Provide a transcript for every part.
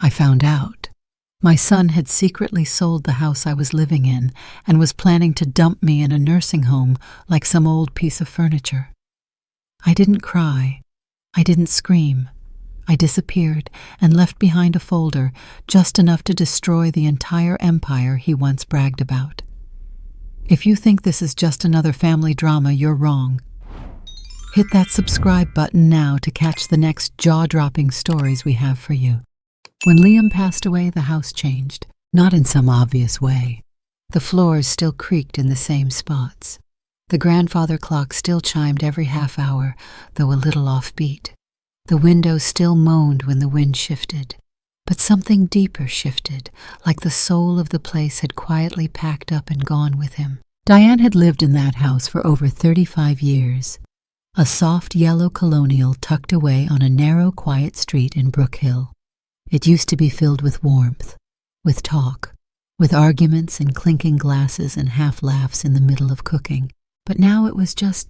I found out. My son had secretly sold the house I was living in and was planning to dump me in a nursing home like some old piece of furniture. I didn't cry. I didn't scream. I disappeared and left behind a folder just enough to destroy the entire empire he once bragged about. If you think this is just another family drama, you're wrong. Hit that subscribe button now to catch the next jaw-dropping stories we have for you. When Liam passed away, the house changed, not in some obvious way. The floors still creaked in the same spots. The grandfather clock still chimed every half hour, though a little offbeat. The windows still moaned when the wind shifted. But something deeper shifted, like the soul of the place had quietly packed up and gone with him. Diane had lived in that house for over 35 years. A soft yellow colonial tucked away on a narrow, quiet street in Brook Hill. It used to be filled with warmth, with talk, with arguments and clinking glasses and half-laughs in the middle of cooking. But now it was just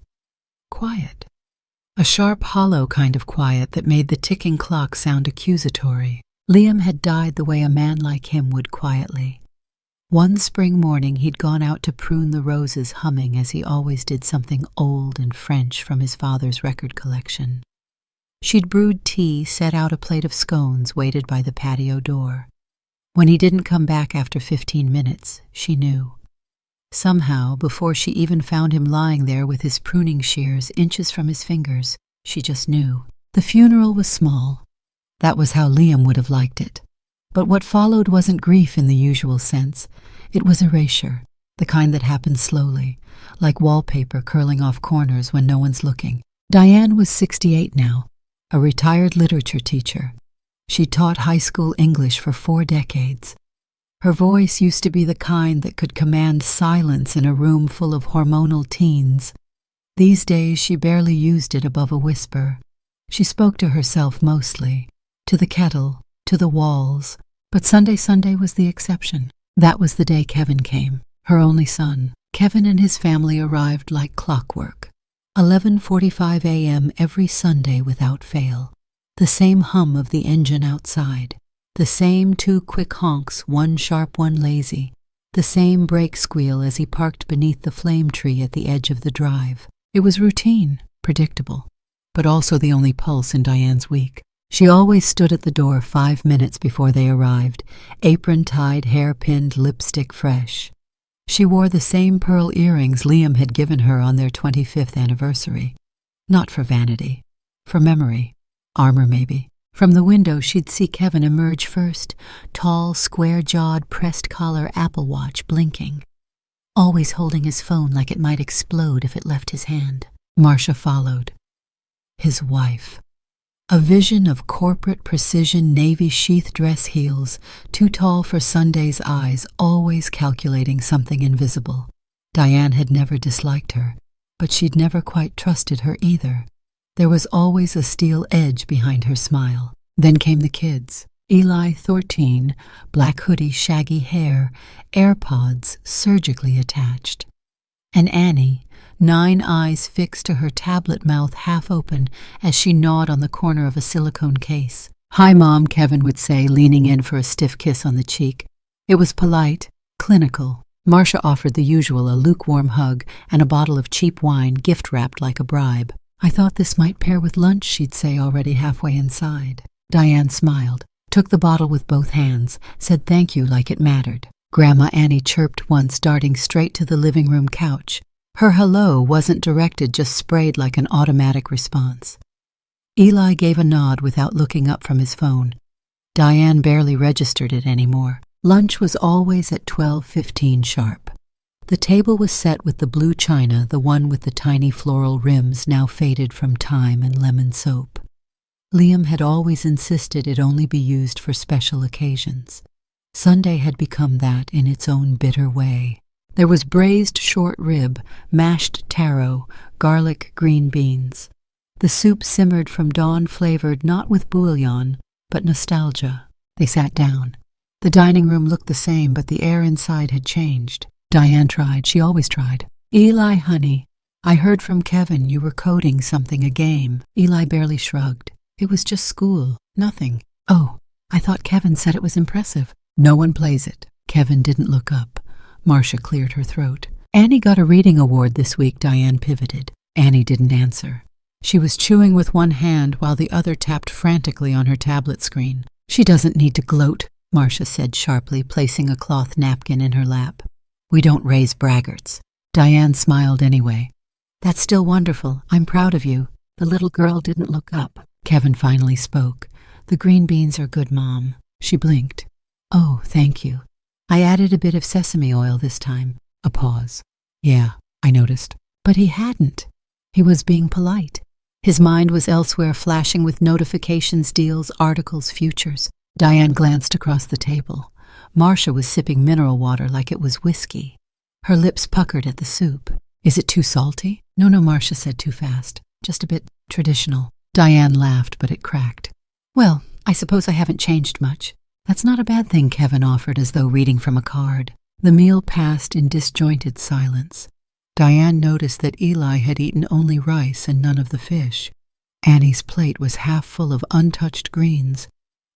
quiet. A sharp, hollow kind of quiet that made the ticking clock sound accusatory. Liam had died the way a man like him would quietly. One spring morning he'd gone out to prune the roses, humming as he always did something old and French from his father's record collection. She'd brewed tea, set out a plate of scones, waited by the patio door. When he didn't come back after 15 minutes, she knew. Somehow, before she even found him lying there with his pruning shears inches from his fingers, she just knew. The funeral was small. That was how Liam would have liked it. But what followed wasn't grief in the usual sense. It was erasure, the kind that happens slowly, like wallpaper curling off corners when no one's looking. Diane was 68 now, a retired literature teacher. She taught high school English for 4 decades. Her voice used to be the kind that could command silence in a room full of hormonal teens. These days she barely used it above a whisper. She spoke to herself mostly, to the kettle, to the walls, but Sunday was the exception. That was the day Kevin came, her only son. Kevin and his family arrived like clockwork. 11:45 a.m. every Sunday without fail. The same hum of the engine outside. The same 2 quick honks, one sharp, one lazy. The same brake squeal as he parked beneath the flame tree at the edge of the drive. It was routine, predictable, but also the only pulse in Diane's week. She always stood at the door 5 minutes before they arrived, apron tied, hair pinned, lipstick fresh. She wore the same pearl earrings Liam had given her on their 25th anniversary. Not for vanity, for memory, armor maybe. From the window she'd see Kevin emerge first, tall, square-jawed, pressed-collar Apple Watch blinking, always holding his phone like it might explode if it left his hand. Marcia followed. His wife. A vision of corporate precision navy sheath dress heels, too tall for Sunday's eyes, always calculating something invisible. Diane had never disliked her, but she'd never quite trusted her either. There was always a steel edge behind her smile. Then came the kids. Eli, 13, black hoodie, shaggy hair, AirPods surgically attached. And Annie, 9 eyes fixed to her tablet mouth half open as she gnawed on the corner of a silicone case. "Hi, Mom," Kevin would say, leaning in for a stiff kiss on the cheek. It was polite, clinical. Marcia offered the usual, a lukewarm hug and a bottle of cheap wine gift-wrapped like a bribe. "I thought this might pair with lunch," she'd say, already halfway inside. Diane smiled, took the bottle with both hands, said thank you like it mattered. Grandma Annie chirped once, darting straight to the living room couch. Her hello wasn't directed, just sprayed like an automatic response. Eli gave a nod without looking up from his phone. Diane barely registered it anymore. Lunch was always at 12:15 sharp. The table was set with the blue china, the one with the tiny floral rims now faded from time and lemon soap. Liam had always insisted it only be used for special occasions. Sunday had become that in its own bitter way. There was braised short rib, mashed taro, garlic, green beans. The soup simmered from dawn, flavored not with bouillon, but nostalgia. They sat down. The dining room looked the same, but the air inside had changed. Diane tried. She always tried. "Eli, honey, I heard from Kevin you were coding something, a game." Eli barely shrugged. "It was just school. Nothing." "Oh, I thought Kevin said it was impressive. No one plays it. Kevin didn't look up. Marcia cleared her throat. Annie got a reading award this week, Diane pivoted. Annie didn't answer. She was chewing with one hand while the other tapped frantically on her tablet screen. She doesn't need to gloat, Marcia said sharply, placing a cloth napkin in her lap. We don't raise braggarts. Diane smiled anyway. That's still wonderful. I'm proud of you. The little girl didn't look up. Kevin finally spoke. The green beans are good, Mom. She blinked. Oh, thank you. I added a bit of sesame oil this time. A pause. Yeah, I noticed. But he hadn't. He was being polite. His mind was elsewhere, flashing with notifications, deals, articles, futures. Diane glanced across the table. Marcia was sipping mineral water like it was whiskey. Her lips puckered at the soup. Is it too salty? No, Marcia said too fast. Just a bit traditional. Diane laughed, but it cracked. Well, I suppose I haven't changed much. That's not a bad thing, Kevin offered, as though reading from a card. The meal passed in disjointed silence. Diane noticed that Eli had eaten only rice and none of the fish. Annie's plate was half full of untouched greens.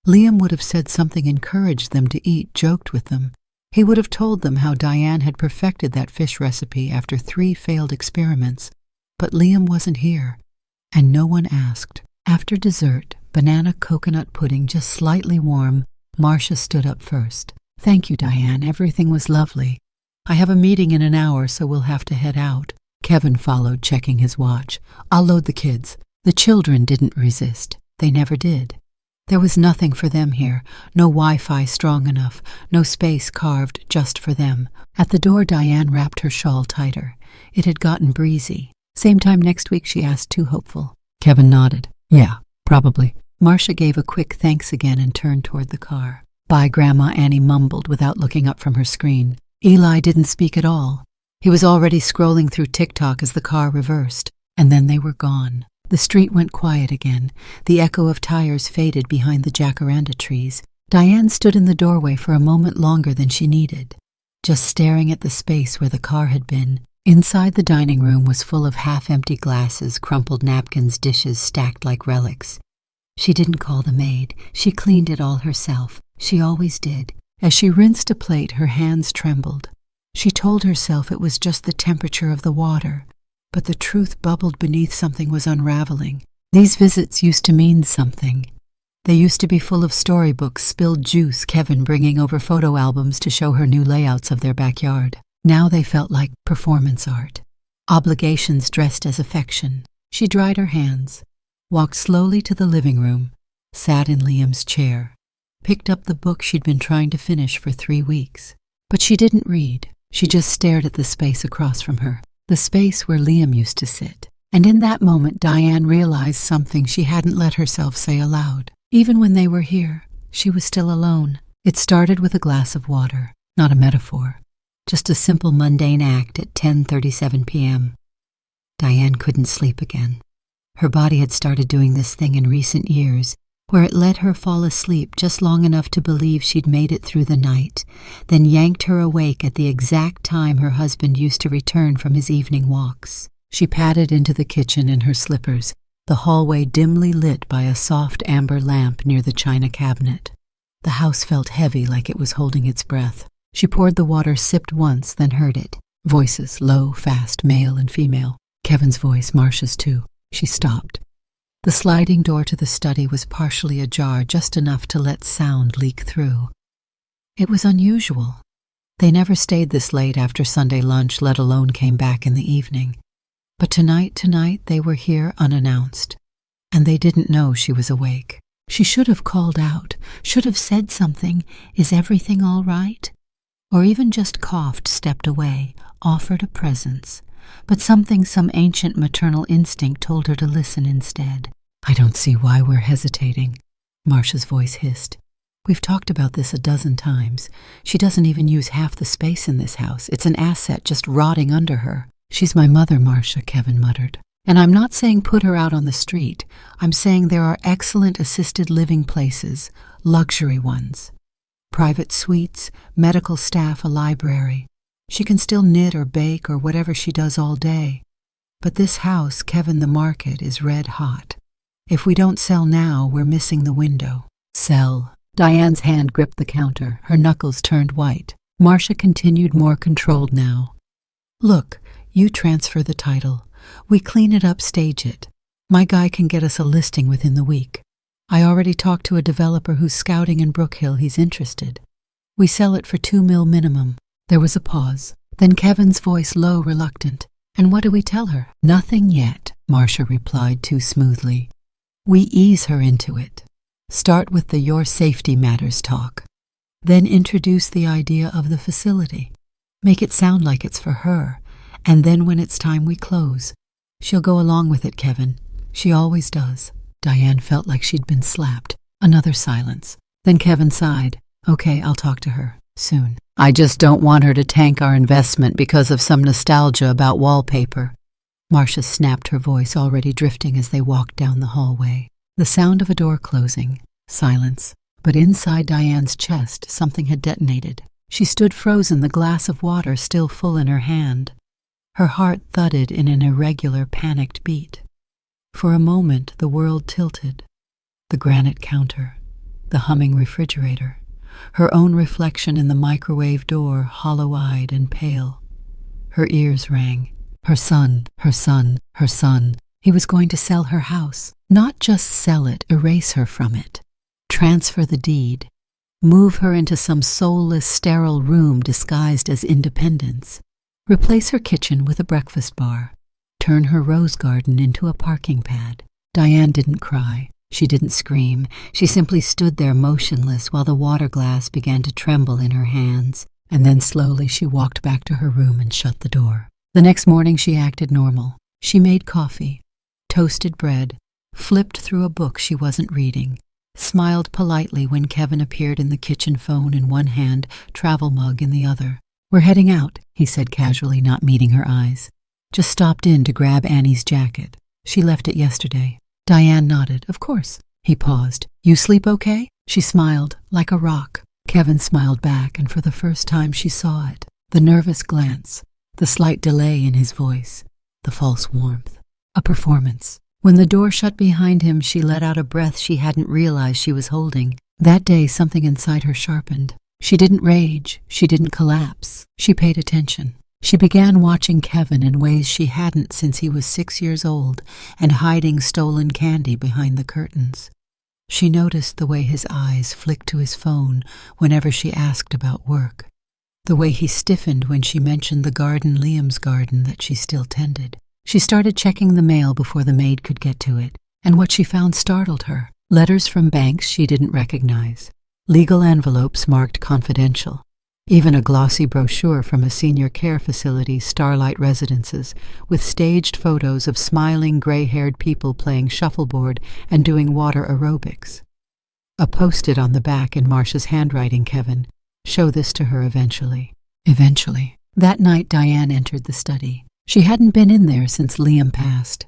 Liam would have said something encouraged them to eat, joked with them. He would have told them how Diane had perfected that fish recipe after 3 failed experiments. But Liam wasn't here, and no one asked. After dessert, banana coconut pudding just slightly warm, Marcia stood up first. Thank you, Diane. Everything was lovely. I have a meeting in an hour, so we'll have to head out. Kevin followed, checking his watch. I'll load the kids. The children didn't resist. They never did. There was nothing for them here. No Wi-Fi strong enough. No space carved just for them. At the door, Diane wrapped her shawl tighter. It had gotten breezy. Same time next week, she asked, too hopeful. Kevin nodded. Yeah, probably. Marcia gave a quick thanks again and turned toward the car. Bye, Grandma, Annie mumbled without looking up from her screen. Eli didn't speak at all. He was already scrolling through TikTok as the car reversed, and then they were gone. The street went quiet again. The echo of tires faded behind the jacaranda trees. Diane stood in the doorway for a moment longer than she needed, just staring at the space where the car had been. Inside, the dining room was full of half-empty glasses, crumpled napkins, dishes stacked like relics. She didn't call the maid. She cleaned it all herself. She always did. As she rinsed a plate, her hands trembled. She told herself it was just the temperature of the water, but the truth bubbled beneath something was unraveling. These visits used to mean something. They used to be full of storybooks, spilled juice, Kevin bringing over photo albums to show her new layouts of their backyard. Now they felt like performance art, obligations dressed as affection. She dried her hands, walked slowly to the living room, sat in Liam's chair, picked up the book she'd been trying to finish for 3 weeks. But she didn't read. She just stared at the space across from her, the space where Liam used to sit. And in that moment, Diane realized something she hadn't let herself say aloud. Even when they were here, she was still alone. It started with a glass of water, not a metaphor, just a simple mundane act at 10:37 p.m. Diane couldn't sleep again. Her body had started doing this thing in recent years, where it let her fall asleep just long enough to believe she'd made it through the night, then yanked her awake at the exact time her husband used to return from his evening walks. She padded into the kitchen in her slippers, the hallway dimly lit by a soft amber lamp near the china cabinet. The house felt heavy, like it was holding its breath. She poured the water, sipped once, then heard it. Voices, low, fast, male and female. Kevin's voice, Marcia's too. She stopped. The sliding door to the study was partially ajar, just enough to let sound leak through. It was unusual. They never stayed this late after Sunday lunch, let alone came back in the evening. But tonight they were here unannounced, and they didn't know she was awake. She should have called out, should have said something, "Is everything all right?" Or even just coughed, stepped away, offered a presence. But some ancient maternal instinct told her to listen instead. I don't see why we're hesitating, Marcia's voice hissed. We've talked about this a dozen times. She doesn't even use half the space in this house. It's an asset just rotting under her. She's my mother, Marcia, Kevin muttered. And I'm not saying put her out on the street. I'm saying there are excellent assisted living places, luxury ones. Private suites, medical staff, a library. She can still knit or bake or whatever she does all day. But this house, Kevin, the market, is red hot. If we don't sell now, we're missing the window. Sell, Diane's hand gripped the counter, her knuckles turned white. Marcia continued, more controlled now. Look, you transfer the title. We clean it up, stage it. My guy can get us a listing within the week. I already talked to a developer who's scouting in Brook Hill. He's interested. We sell it for $2 million minimum. There was a pause. Then Kevin's voice low, reluctant. And what do we tell her? Nothing yet, Marcia replied too smoothly. We ease her into it. Start with the your safety matters talk. Then introduce the idea of the facility. Make it sound like it's for her. And then when it's time, we close. She'll go along with it, Kevin. She always does. Diane felt like she'd been slapped. Another silence. Then Kevin sighed. Okay, I'll talk to her. Soon. I just don't want her to tank our investment because of some nostalgia about wallpaper. Marcia snapped, her voice already drifting as they walked down the hallway. The sound of a door closing. Silence. But inside Diane's chest, something had detonated. She stood frozen, the glass of water still full in her hand. Her heart thudded in an irregular, panicked beat. For a moment, the world tilted. The granite counter, the humming refrigerator, her own reflection in the microwave door, hollow-eyed and pale. Her ears rang. Her son, her son, her son. He was going to sell her house. Not just sell it, erase her from it. Transfer the deed. Move her into some soulless, sterile room disguised as independence. Replace her kitchen with a breakfast bar. Turn her rose garden into a parking pad. Diane didn't cry. She didn't scream. She simply stood there motionless while the water glass began to tremble in her hands. And then slowly she walked back to her room and shut the door. The next morning she acted normal. She made coffee, toasted bread, flipped through a book she wasn't reading, smiled politely when Kevin appeared in the kitchen, phone in one hand, travel mug in the other. We're heading out, he said casually, not meeting her eyes. Just stopped in to grab Annie's jacket. She left it yesterday. Diane nodded. Of course. He paused. You sleep okay? She smiled, like a rock. Kevin smiled back, and for the first time she saw it. The nervous glance, the slight delay in his voice, the false warmth. A performance. When the door shut behind him, she let out a breath she hadn't realized she was holding. That day, something inside her sharpened. She didn't rage. She didn't collapse. She paid attention. She began watching Kevin in ways she hadn't since he was 6 years old and hiding stolen candy behind the curtains. She noticed the way his eyes flicked to his phone whenever she asked about work, the way he stiffened when she mentioned the garden, Liam's garden, that she still tended. She started checking the mail before the maid could get to it, and what she found startled her. Letters from banks she didn't recognize, legal envelopes marked confidential, even a glossy brochure from a senior care facility, Starlight Residences, with staged photos of smiling gray-haired people playing shuffleboard and doing water aerobics. A post-it on the back in Marcia's handwriting, Kevin, show this to her eventually. Eventually. That night Diane entered the study. She hadn't been in there since Liam passed.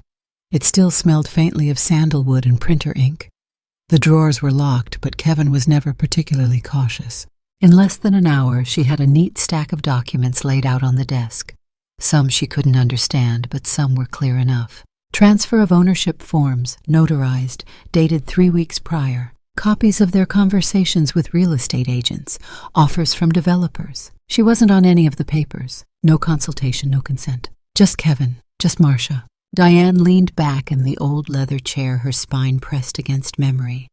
It still smelled faintly of sandalwood and printer ink. The drawers were locked, but Kevin was never particularly cautious. In less than an hour, she had a neat stack of documents laid out on the desk. Some she couldn't understand, but some were clear enough. Transfer of ownership forms, notarized, dated 3 weeks prior. Copies of their conversations with real estate agents. Offers from developers. She wasn't on any of the papers. No consultation, no consent. Just Kevin, just Marcia. Diane leaned back in the old leather chair, her spine pressed against memory.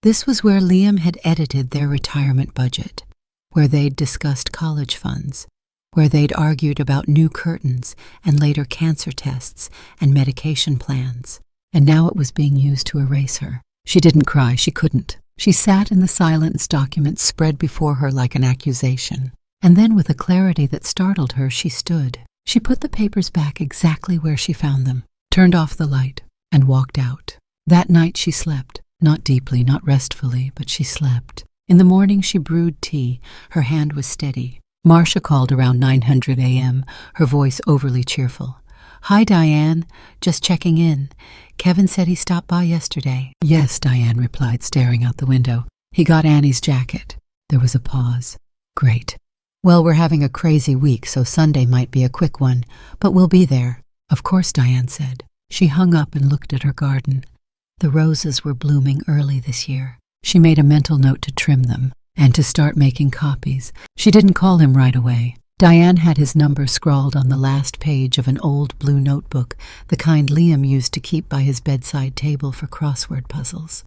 This was where Liam had edited their retirement budget, where they'd discussed college funds, where they'd argued about new curtains and later cancer tests and medication plans. And now it was being used to erase her. She didn't cry, she couldn't. She sat in the silence, documents spread before her like an accusation. And then with a clarity that startled her, she stood. She put the papers back exactly where she found them, turned off the light, and walked out. That night she slept. Not deeply, not restfully, but she slept. In the morning she brewed tea. Her hand was steady. Marcia called around 9:00 a.m., her voice overly cheerful. Hi, Diane. Just checking in. Kevin said he stopped by yesterday. Yes, Diane replied, staring out the window. He got Annie's jacket. There was a pause. Great. Well, we're having a crazy week, so Sunday might be a quick one, but we'll be there. Of course, Diane said. She hung up and looked at her garden. The roses were blooming early this year. She made a mental note to trim them and to start making copies. She didn't call him right away. Diane had his number scrawled on the last page of an old blue notebook, the kind Liam used to keep by his bedside table for crossword puzzles.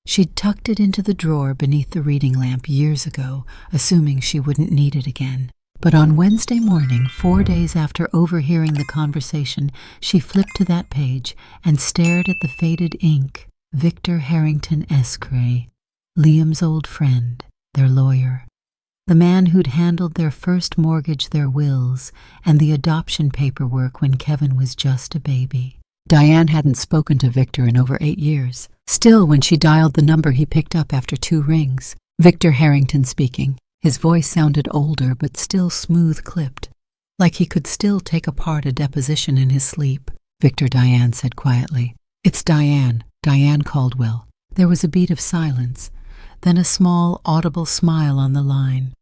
She'd tucked it into the drawer beneath the reading lamp years ago, assuming she wouldn't need it again. But on Wednesday morning, 4 days after overhearing the conversation, she flipped to that page and stared at the faded ink. Victor Harrington Escray, Liam's old friend, their lawyer. The man who'd handled their first mortgage, their wills, and the adoption paperwork when Kevin was just a baby. Diane hadn't spoken to Victor in over 8 years. Still, when she dialed the number, he picked up after 2 rings. Victor Harrington speaking. His voice sounded older, but still smooth-clipped, like he could still take apart a deposition in his sleep. Victor, Diane said quietly. It's Diane Caldwell. There was a beat of silence, then a small, audible smile on the line.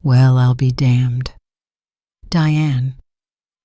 Well, I'll be damned. Diane,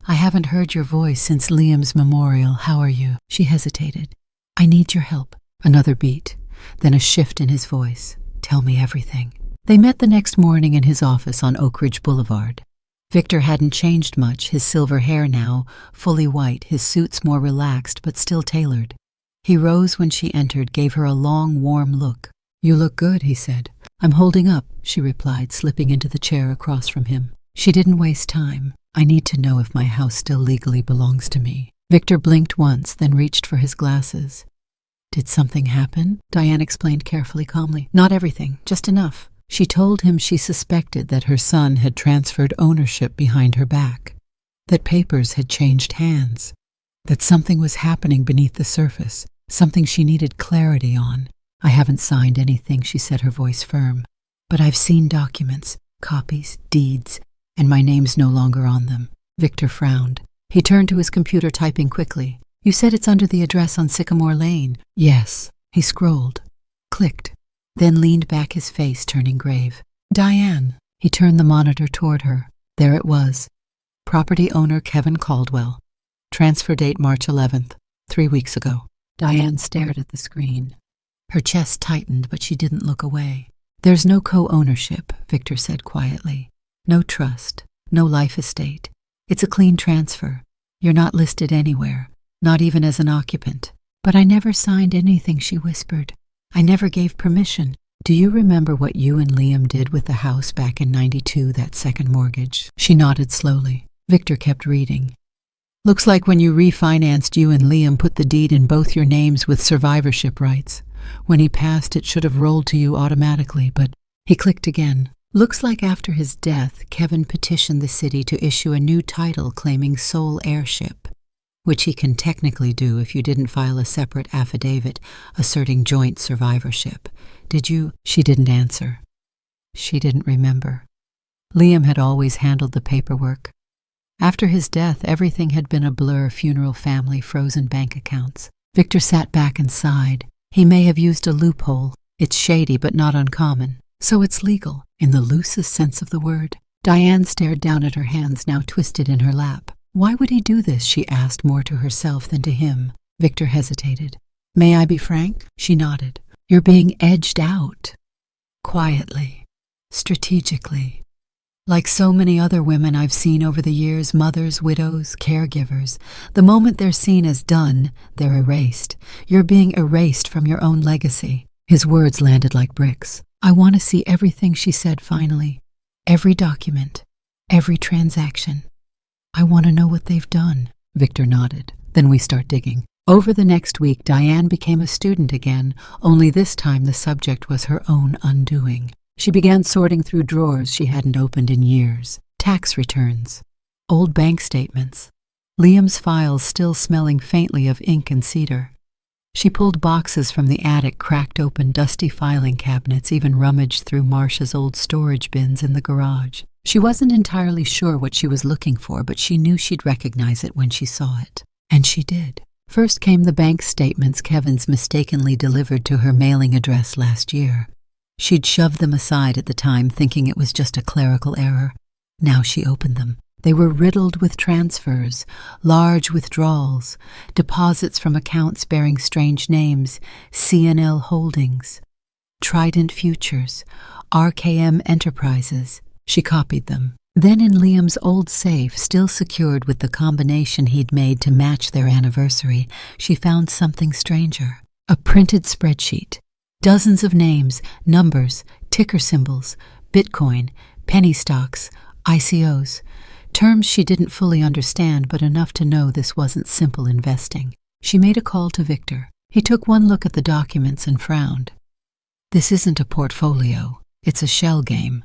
I haven't heard your voice since Liam's memorial. How are you? She hesitated. I need your help. Another beat, then a shift in his voice. Tell me everything. They met the next morning in his office on Oak Ridge Boulevard. Victor hadn't changed much, his silver hair now, fully white, his suits more relaxed but still tailored. He rose when she entered, gave her a long, warm look. You look good, he said. I'm holding up, she replied, slipping into the chair across from him. She didn't waste time. I need to know if my house still legally belongs to me. Victor blinked once, then reached for his glasses. Did something happen? Diane explained carefully, calmly. Not everything, just enough. She told him she suspected that her son had transferred ownership behind her back, that papers had changed hands, that something was happening beneath the surface, something she needed clarity on. I haven't signed anything, she said, her voice firm. But I've seen documents, copies, deeds, and my name's no longer on them. Victor frowned. He turned to his computer, typing quickly. You said it's under the address on Sycamore Lane. Yes. He scrolled, clicked, then leaned back, his face turning grave. Diane. He turned the monitor toward her. There it was. Property owner Kevin Caldwell. Transfer date March 11th, 3 weeks ago. Diane stared at the screen. Her chest tightened, but she didn't look away. There's no co-ownership, Victor said quietly. No trust, no life estate. It's a clean transfer. You're not listed anywhere, not even as an occupant. But I never signed anything, she whispered. I never gave permission. Do you remember what you and Liam did with the house back in '92, that second mortgage? She nodded slowly. Victor kept reading. Looks like when you refinanced, you and Liam put the deed in both your names with survivorship rights. When he passed, it should have rolled to you automatically, but he clicked again. Looks like after his death, Kevin petitioned the city to issue a new title claiming sole heirship, which he can technically do if you didn't file a separate affidavit asserting joint survivorship. Did you? She didn't answer. She didn't remember. Liam had always handled the paperwork. After his death, everything had been a blur: funeral, family, frozen bank accounts. Victor sat back and sighed. He may have used a loophole. It's shady, but not uncommon. So it's legal, in the loosest sense of the word. Diane stared down at her hands, now twisted in her lap. Why would he do this, she asked, more to herself than to him. Victor hesitated. May I be frank? She nodded. You're being edged out. Quietly. Strategically. Like so many other women I've seen over the years, mothers, widows, caregivers, the moment they're seen as done, they're erased. You're being erased from your own legacy. His words landed like bricks. I want to see everything, she said finally. Every document. Every transaction. I want to know what they've done. Victor nodded. Then we start digging. Over the next week, Diane became a student again, only this time the subject was her own undoing. She began sorting through drawers she hadn't opened in years. Tax returns. Old bank statements. Liam's files still smelling faintly of ink and cedar. She pulled boxes from the attic, cracked open dusty filing cabinets, even rummaged through Marcia's old storage bins in the garage. She wasn't entirely sure what she was looking for, but she knew she'd recognize it when she saw it. And she did. First came the bank statements Kevin's mistakenly delivered to her mailing address last year. She'd shoved them aside at the time, thinking it was just a clerical error. Now she opened them. They were riddled with transfers, large withdrawals, deposits from accounts bearing strange names, C&L Holdings. Trident Futures, RKM Enterprises. She copied them. Then in Liam's old safe, still secured with the combination he'd made to match their anniversary, she found something stranger. A printed spreadsheet. Dozens of names, numbers, ticker symbols, Bitcoin, penny stocks, ICOs. Terms she didn't fully understand, but enough to know this wasn't simple investing. She made a call to Victor. He took one look at the documents and frowned. This isn't a portfolio. It's a shell game.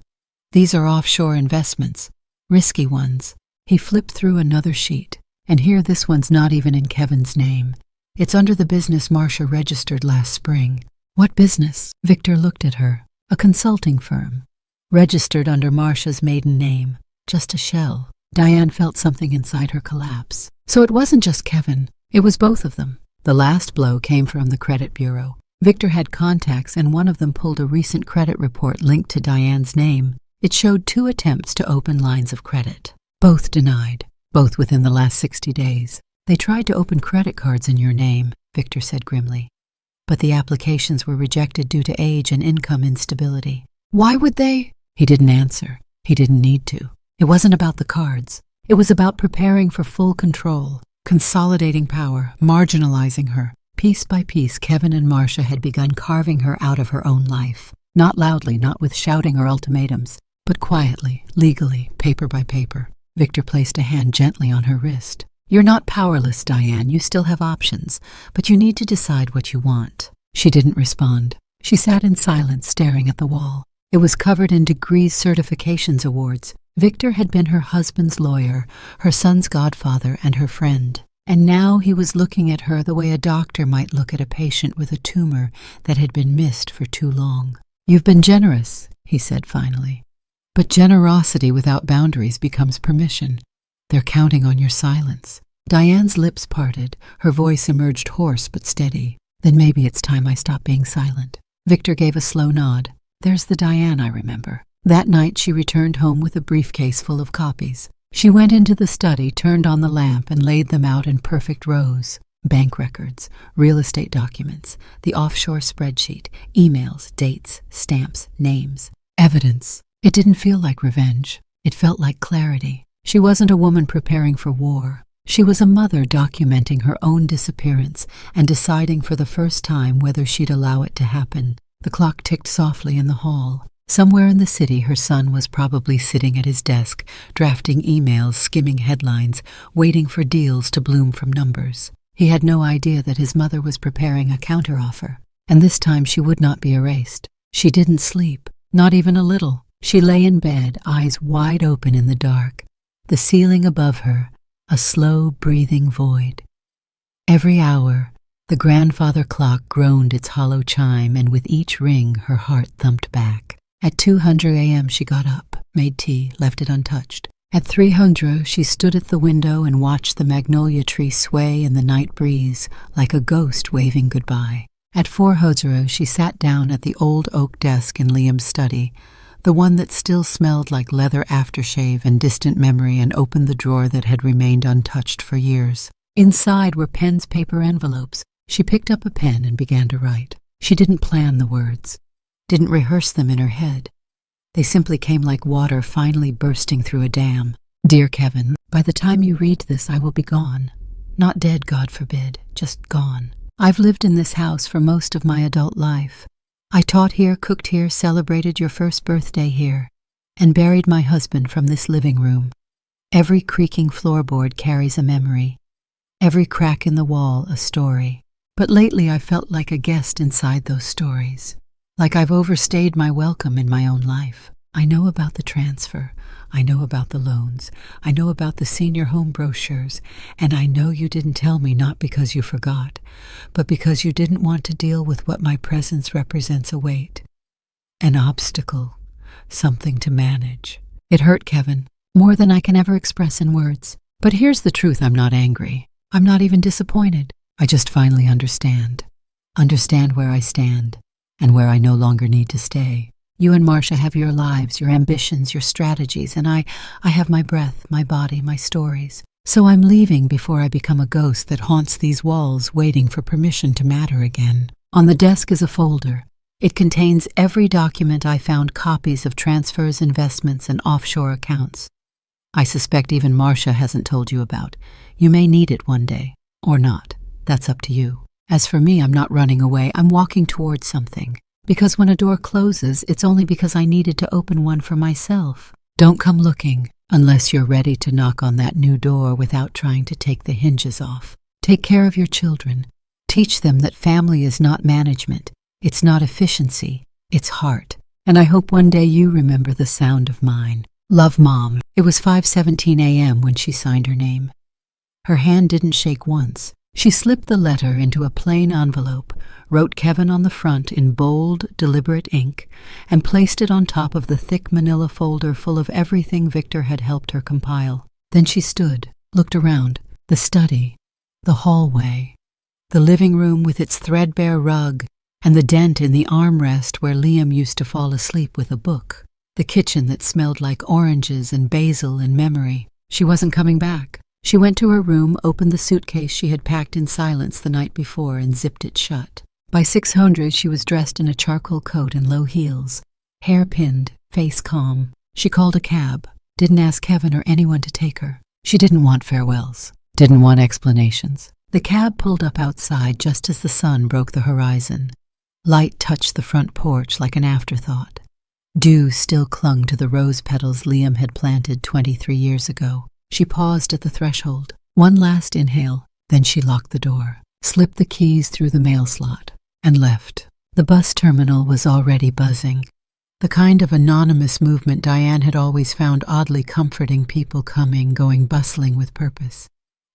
These are offshore investments, risky ones. He flipped through another sheet, and here this one's not even in Kevin's name. It's under the business Marcia registered last spring. What business? Victor looked at her. A consulting firm. Registered under Marcia's maiden name. Just a shell. Diane felt something inside her collapse. So it wasn't just Kevin. It was both of them. The last blow came from the credit bureau. Victor had contacts, and one of them pulled a recent credit report linked to Diane's name. It showed 2 attempts to open lines of credit. Both denied. Both within the last 60 days. They tried to open credit cards in your name, Victor said grimly. But the applications were rejected due to age and income instability. Why would they? He didn't answer. He didn't need to. It wasn't about the cards. It was about preparing for full control, consolidating power, marginalizing her. Piece by piece, Kevin and Marcia had begun carving her out of her own life. Not loudly, not with shouting or ultimatums, but quietly, legally, paper by paper. Victor placed a hand gently on her wrist. You're not powerless, Diane. You still have options, but you need to decide what you want. She didn't respond. She sat in silence, staring at the wall. It was covered in degrees, certifications, awards. Victor had been her husband's lawyer, her son's godfather, and her friend. And now he was looking at her the way a doctor might look at a patient with a tumor that had been missed for too long. You've been generous, he said finally. But generosity without boundaries becomes permission. They're counting on your silence. Diane's lips parted. Her voice emerged hoarse but steady. Then maybe it's time I stop being silent. Victor gave a slow nod. There's the Diane I remember. That night she returned home with a briefcase full of copies. She went into the study, turned on the lamp, and laid them out in perfect rows. Bank records, real estate documents, the offshore spreadsheet, emails, dates, stamps, names. Evidence. It didn't feel like revenge. It felt like clarity. She wasn't a woman preparing for war. She was a mother documenting her own disappearance and deciding for the first time whether she'd allow it to happen. The clock ticked softly in the hall. Somewhere in the city, her son was probably sitting at his desk, drafting emails, skimming headlines, waiting for deals to bloom from numbers. He had no idea that his mother was preparing a counteroffer, and this time she would not be erased. She didn't sleep, not even a little. She lay in bed, eyes wide open in the dark. The ceiling above her, a slow breathing void. Every hour, the grandfather clock groaned its hollow chime, and with each ring her heart thumped back. At 2:00 a.m. she got up, made tea, left it untouched. At 3:00 she stood at the window and watched the magnolia tree sway in the night breeze like a ghost waving goodbye. At 4:00 she sat down at the old oak desk in Liam's study, the one that still smelled like leather aftershave and distant memory, and opened the drawer that had remained untouched for years. Inside were pens, paper, envelopes. She picked up a pen and began to write. She didn't plan the words, didn't rehearse them in her head. They simply came like water finally bursting through a dam. Dear Kevin, by the time you read this, I will be gone. Not dead, God forbid, just gone. I've lived in this house for most of my adult life. I taught here, cooked here, celebrated your first birthday here, and buried my husband from this living room. Every creaking floorboard carries a memory. Every crack in the wall a story. But lately I felt like a guest inside those stories. Like I've overstayed my welcome in my own life. I know about the transfer. I know about the loans. I know about the senior home brochures. And I know you didn't tell me not because you forgot, but because you didn't want to deal with what my presence represents a weight. An obstacle. Something to manage. It hurt, Kevin, more than I can ever express in words. But here's the truth, I'm not angry. I'm not even disappointed. I just finally understand. Understand where I stand. And where I no longer need to stay. You and Marcia have your lives, your ambitions, your strategies, and I have my breath, my body, my stories. So I'm leaving before I become a ghost that haunts these walls, waiting for permission to matter again. On the desk is a folder. It contains every document I found copies of transfers, investments, and offshore accounts. I suspect even Marcia hasn't told you about. You may need it one day, or not. That's up to you. As for me, I'm not running away. I'm walking towards something. Because when a door closes, it's only because I needed to open one for myself. Don't come looking unless you're ready to knock on that new door without trying to take the hinges off. Take care of your children. Teach them that family is not management. It's not efficiency. It's heart. And I hope one day you remember the sound of mine. Love, Mom. It was 5:17 a.m. when she signed her name. Her hand didn't shake once. She slipped the letter into a plain envelope, wrote Kevin on the front in bold, deliberate ink, and placed it on top of the thick manila folder full of everything Victor had helped her compile. Then she stood, looked around, the study, the hallway, the living room with its threadbare rug, and the dent in the armrest where Liam used to fall asleep with a book, the kitchen that smelled like oranges and basil in memory. She wasn't coming back. She went to her room, opened the suitcase she had packed in silence the night before, and zipped it shut. By 600, she was dressed in a charcoal coat and low heels, hair pinned, face calm. She called a cab, didn't ask Kevin or anyone to take her. She didn't want farewells, didn't want explanations. The cab pulled up outside just as the sun broke the horizon. Light touched the front porch like an afterthought. Dew still clung to the rose petals Liam had planted 23 years ago. She paused at the threshold. One last inhale, then she locked the door, slipped the keys through the mail slot, and left. The bus terminal was already buzzing. The kind of anonymous movement Diane had always found oddly comforting, people coming, going, bustling with purpose.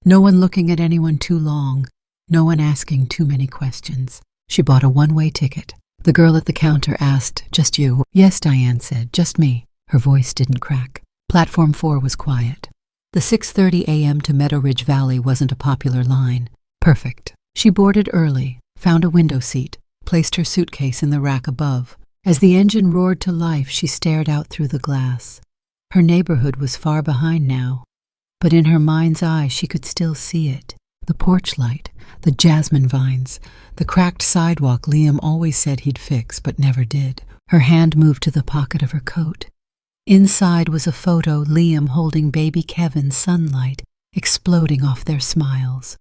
No one looking at anyone too long, no one asking too many questions. She bought a one-way ticket. The girl at the counter asked, "Just you?" "Yes," Diane said, "just me." Her voice didn't crack. Platform 4 was quiet. The 6:30 a.m. to Meadow Ridge Valley wasn't a popular line. Perfect. She boarded early, found a window seat, placed her suitcase in the rack above. As the engine roared to life, she stared out through the glass. Her neighborhood was far behind now, but in her mind's eye she could still see it. The porch light, the jasmine vines, the cracked sidewalk Liam always said he'd fix but never did. Her hand moved to the pocket of her coat. Inside was a photo, Liam holding baby Kevin's sunlight, exploding off their smiles.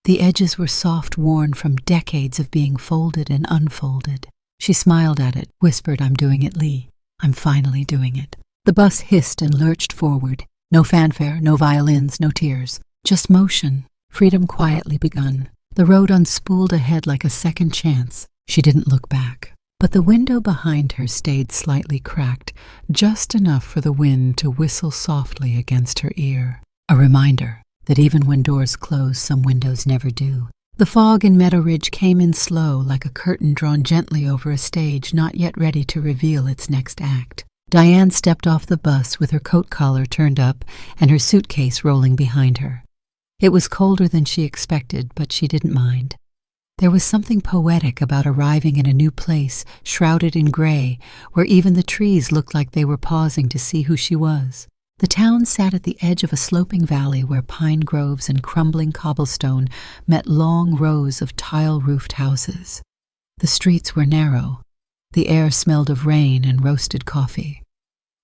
The edges were soft, worn from decades of being folded and unfolded. She smiled at it, whispered, "I'm doing it, Lee. I'm finally doing it." The bus hissed and lurched forward. No fanfare, no violins, no tears. Just motion. Freedom quietly begun. The road unspooled ahead like a second chance. She didn't look back. But the window behind her stayed slightly cracked, just enough for the wind to whistle softly against her ear. A reminder that even when doors close, some windows never do. The fog in Meadow Ridge came in slow, like a curtain drawn gently over a stage not yet ready to reveal its next act. Diane stepped off the bus with her coat collar turned up and her suitcase rolling behind her. It was colder than she expected, but she didn't mind. There was something poetic about arriving in a new place, shrouded in gray, where even the trees looked like they were pausing to see who she was. The town sat at the edge of a sloping valley where pine groves and crumbling cobblestone met long rows of tile-roofed houses. The streets were narrow. The air smelled of rain and roasted coffee.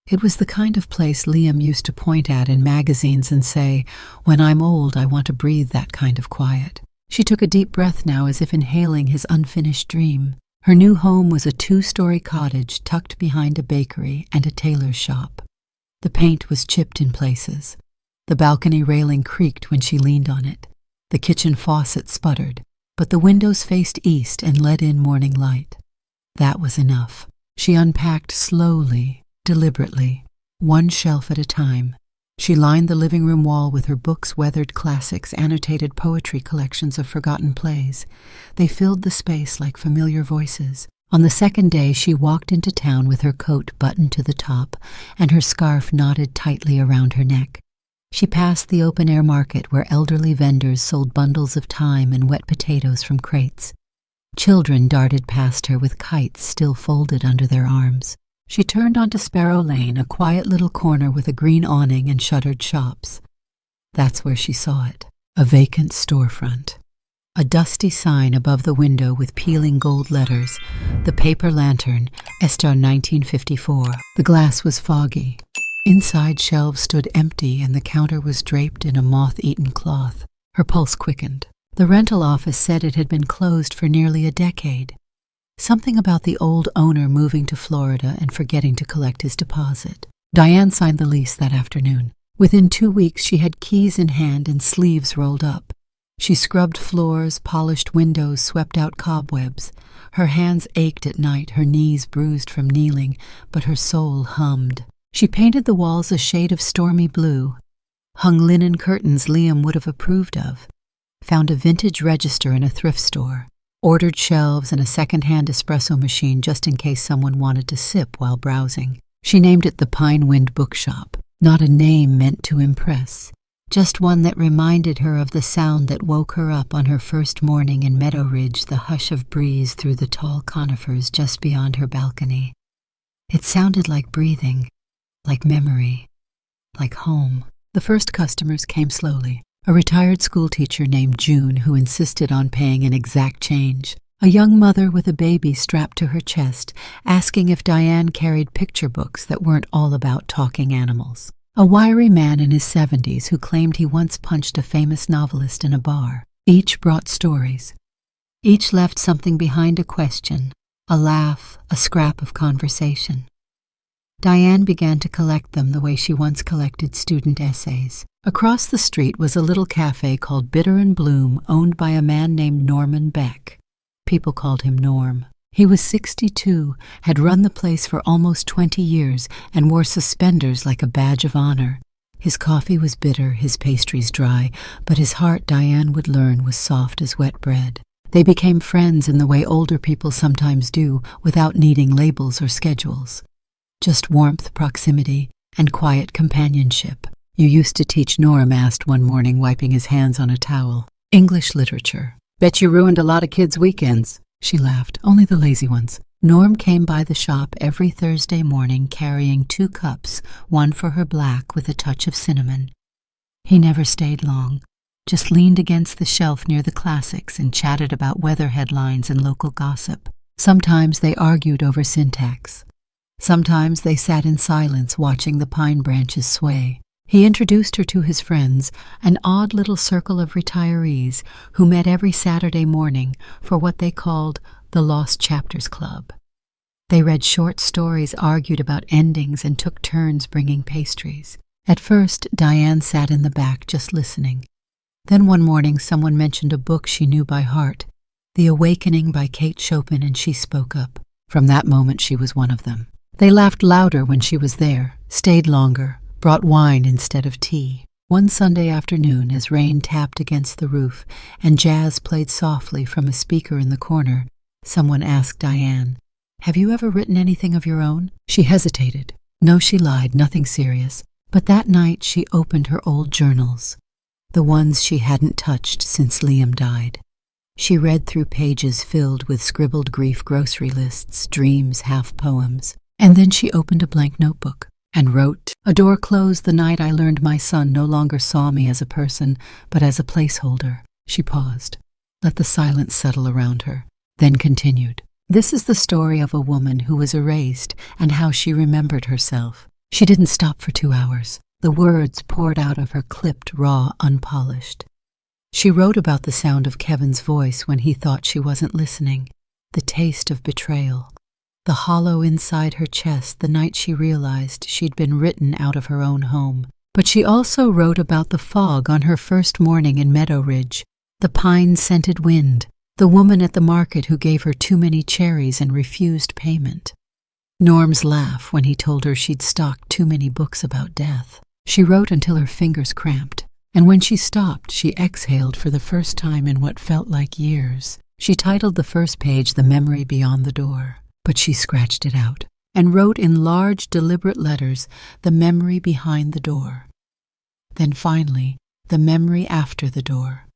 It was the kind of place Liam used to point at in magazines and say, "When I'm old, I want to breathe that kind of quiet." She took a deep breath now, as if inhaling his unfinished dream. Her new home was a 2-story cottage tucked behind a bakery and a tailor's shop. The paint was chipped in places. The balcony railing creaked when she leaned on it. The kitchen faucet sputtered, but the windows faced east and let in morning light. That was enough. She unpacked slowly, deliberately, one shelf at a time. She lined the living room wall with her books, weathered classics, annotated poetry collections of forgotten plays. They filled the space like familiar voices. On the second day, she walked into town with her coat buttoned to the top and her scarf knotted tightly around her neck. She passed the open-air market where elderly vendors sold bundles of thyme and wet potatoes from crates. Children darted past her with kites still folded under their arms. She turned onto Sparrow Lane, a quiet little corner with a green awning and shuttered shops. That's where she saw it, a vacant storefront. A dusty sign above the window with peeling gold letters, the paper lantern, Esther 1954. The glass was foggy. Inside shelves stood empty and the counter was draped in a moth-eaten cloth. Her pulse quickened. The rental office said it had been closed for nearly a decade. Something about the old owner moving to Florida and forgetting to collect his deposit. Diane signed the lease that afternoon. Within 2 weeks, she had keys in hand and sleeves rolled up. She scrubbed floors, polished windows, swept out cobwebs. Her hands ached at night, her knees bruised from kneeling, but her soul hummed. She painted the walls a shade of stormy blue, hung linen curtains Liam would have approved of, found a vintage register in a thrift store, ordered shelves and a second-hand espresso machine just in case someone wanted to sip while browsing. She named it the Pine Wind Bookshop, not a name meant to impress. Just one that reminded her of the sound that woke her up on her first morning in Meadow Ridge, the hush of breeze through the tall conifers just beyond her balcony. It sounded like breathing, like memory, like home. The first customers came slowly. A retired schoolteacher named June who insisted on paying an exact change. A young mother with a baby strapped to her chest, asking if Diane carried picture books that weren't all about talking animals. A wiry man in his 70s who claimed he once punched a famous novelist in a bar. Each brought stories. Each left something behind: a question, a laugh, a scrap of conversation. Diane began to collect them the way she once collected student essays. Across the street was a little cafe called Bitter and Bloom, owned by a man named Norman Beck. People called him Norm. He was 62, had run the place for almost 20 years, and wore suspenders like a badge of honor. His coffee was bitter, his pastries dry, but his heart, Diane would learn, was soft as wet bread. They became friends in the way older people sometimes do, without needing labels or schedules. Just warmth, proximity, and quiet companionship. "You used to teach," Norm asked one morning, wiping his hands on a towel. "English literature. Bet you ruined a lot of kids' weekends." She laughed. "Only the lazy ones." Norm came by the shop every Thursday morning carrying 2 cups, one for her black with a touch of cinnamon. He never stayed long, just leaned against the shelf near the classics and chatted about weather headlines and local gossip. Sometimes they argued over syntax. Sometimes they sat in silence watching the pine branches sway. He introduced her to his friends, an odd little circle of retirees who met every Saturday morning for what they called the Lost Chapters Club. They read short stories, argued about endings, and took turns bringing pastries. At first, Diane sat in the back just listening. Then one morning someone mentioned a book she knew by heart, The Awakening by Kate Chopin, and she spoke up. From that moment she was one of them. They laughed louder when she was there, stayed longer, brought wine instead of tea. One Sunday afternoon, as rain tapped against the roof and jazz played softly from a speaker in the corner, someone asked Diane, "Have you ever written anything of your own?" She hesitated. No, she lied, nothing serious. But that night she opened her old journals, the ones she hadn't touched since Liam died. She read through pages filled with scribbled grief grocery lists, dreams, half poems. And then she opened a blank notebook and wrote, "A door closed the night I learned my son no longer saw me as a person, but as a placeholder." She paused, let the silence settle around her, then continued. "This is the story of a woman who was erased and how she remembered herself. She didn't stop for 2 hours. The words poured out of her, clipped, raw, unpolished. She wrote about the sound of Kevin's voice when he thought she wasn't listening, the taste of betrayal, the hollow inside her chest the night she realized she'd been written out of her own home. But she also wrote about the fog on her first morning in Meadow Ridge, the pine-scented wind, the woman at the market who gave her too many cherries and refused payment. Norm's laugh when he told her she'd stocked too many books about death. She wrote until her fingers cramped, and when she stopped, she exhaled for the first time in what felt like years. She titled the first page "The Memory Beyond the Door," but she scratched it out and wrote in large, deliberate letters, "The memory behind the door." Then finally, "The memory after the door."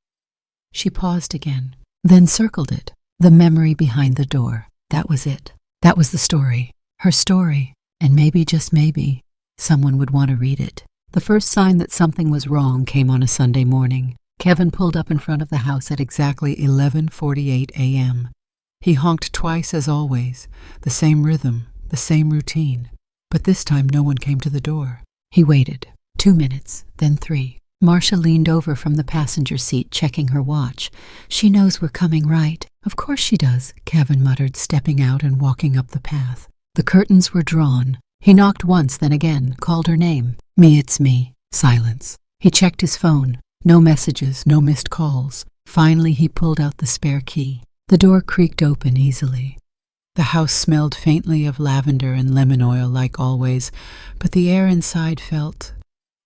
She paused again, then circled it. "The memory behind the door." That was it. That was the story. Her story. And maybe, just maybe, someone would want to read it. The first sign that something was wrong came on a Sunday morning. Kevin pulled up in front of the house at exactly 11:48 a.m. He honked twice as always, the same rhythm, the same routine. But this time no one came to the door. He waited. 2 minutes, then 3. Marcia leaned over from the passenger seat, checking her watch. "She knows we're coming, right?" "Of course she does," Kevin muttered, stepping out and walking up the path. The curtains were drawn. He knocked once, then again, called her name. "Me, it's me." Silence. He checked his phone. No messages, no missed calls. Finally, he pulled out the spare key. The door creaked open easily. The house smelled faintly of lavender and lemon oil like always, but the air inside felt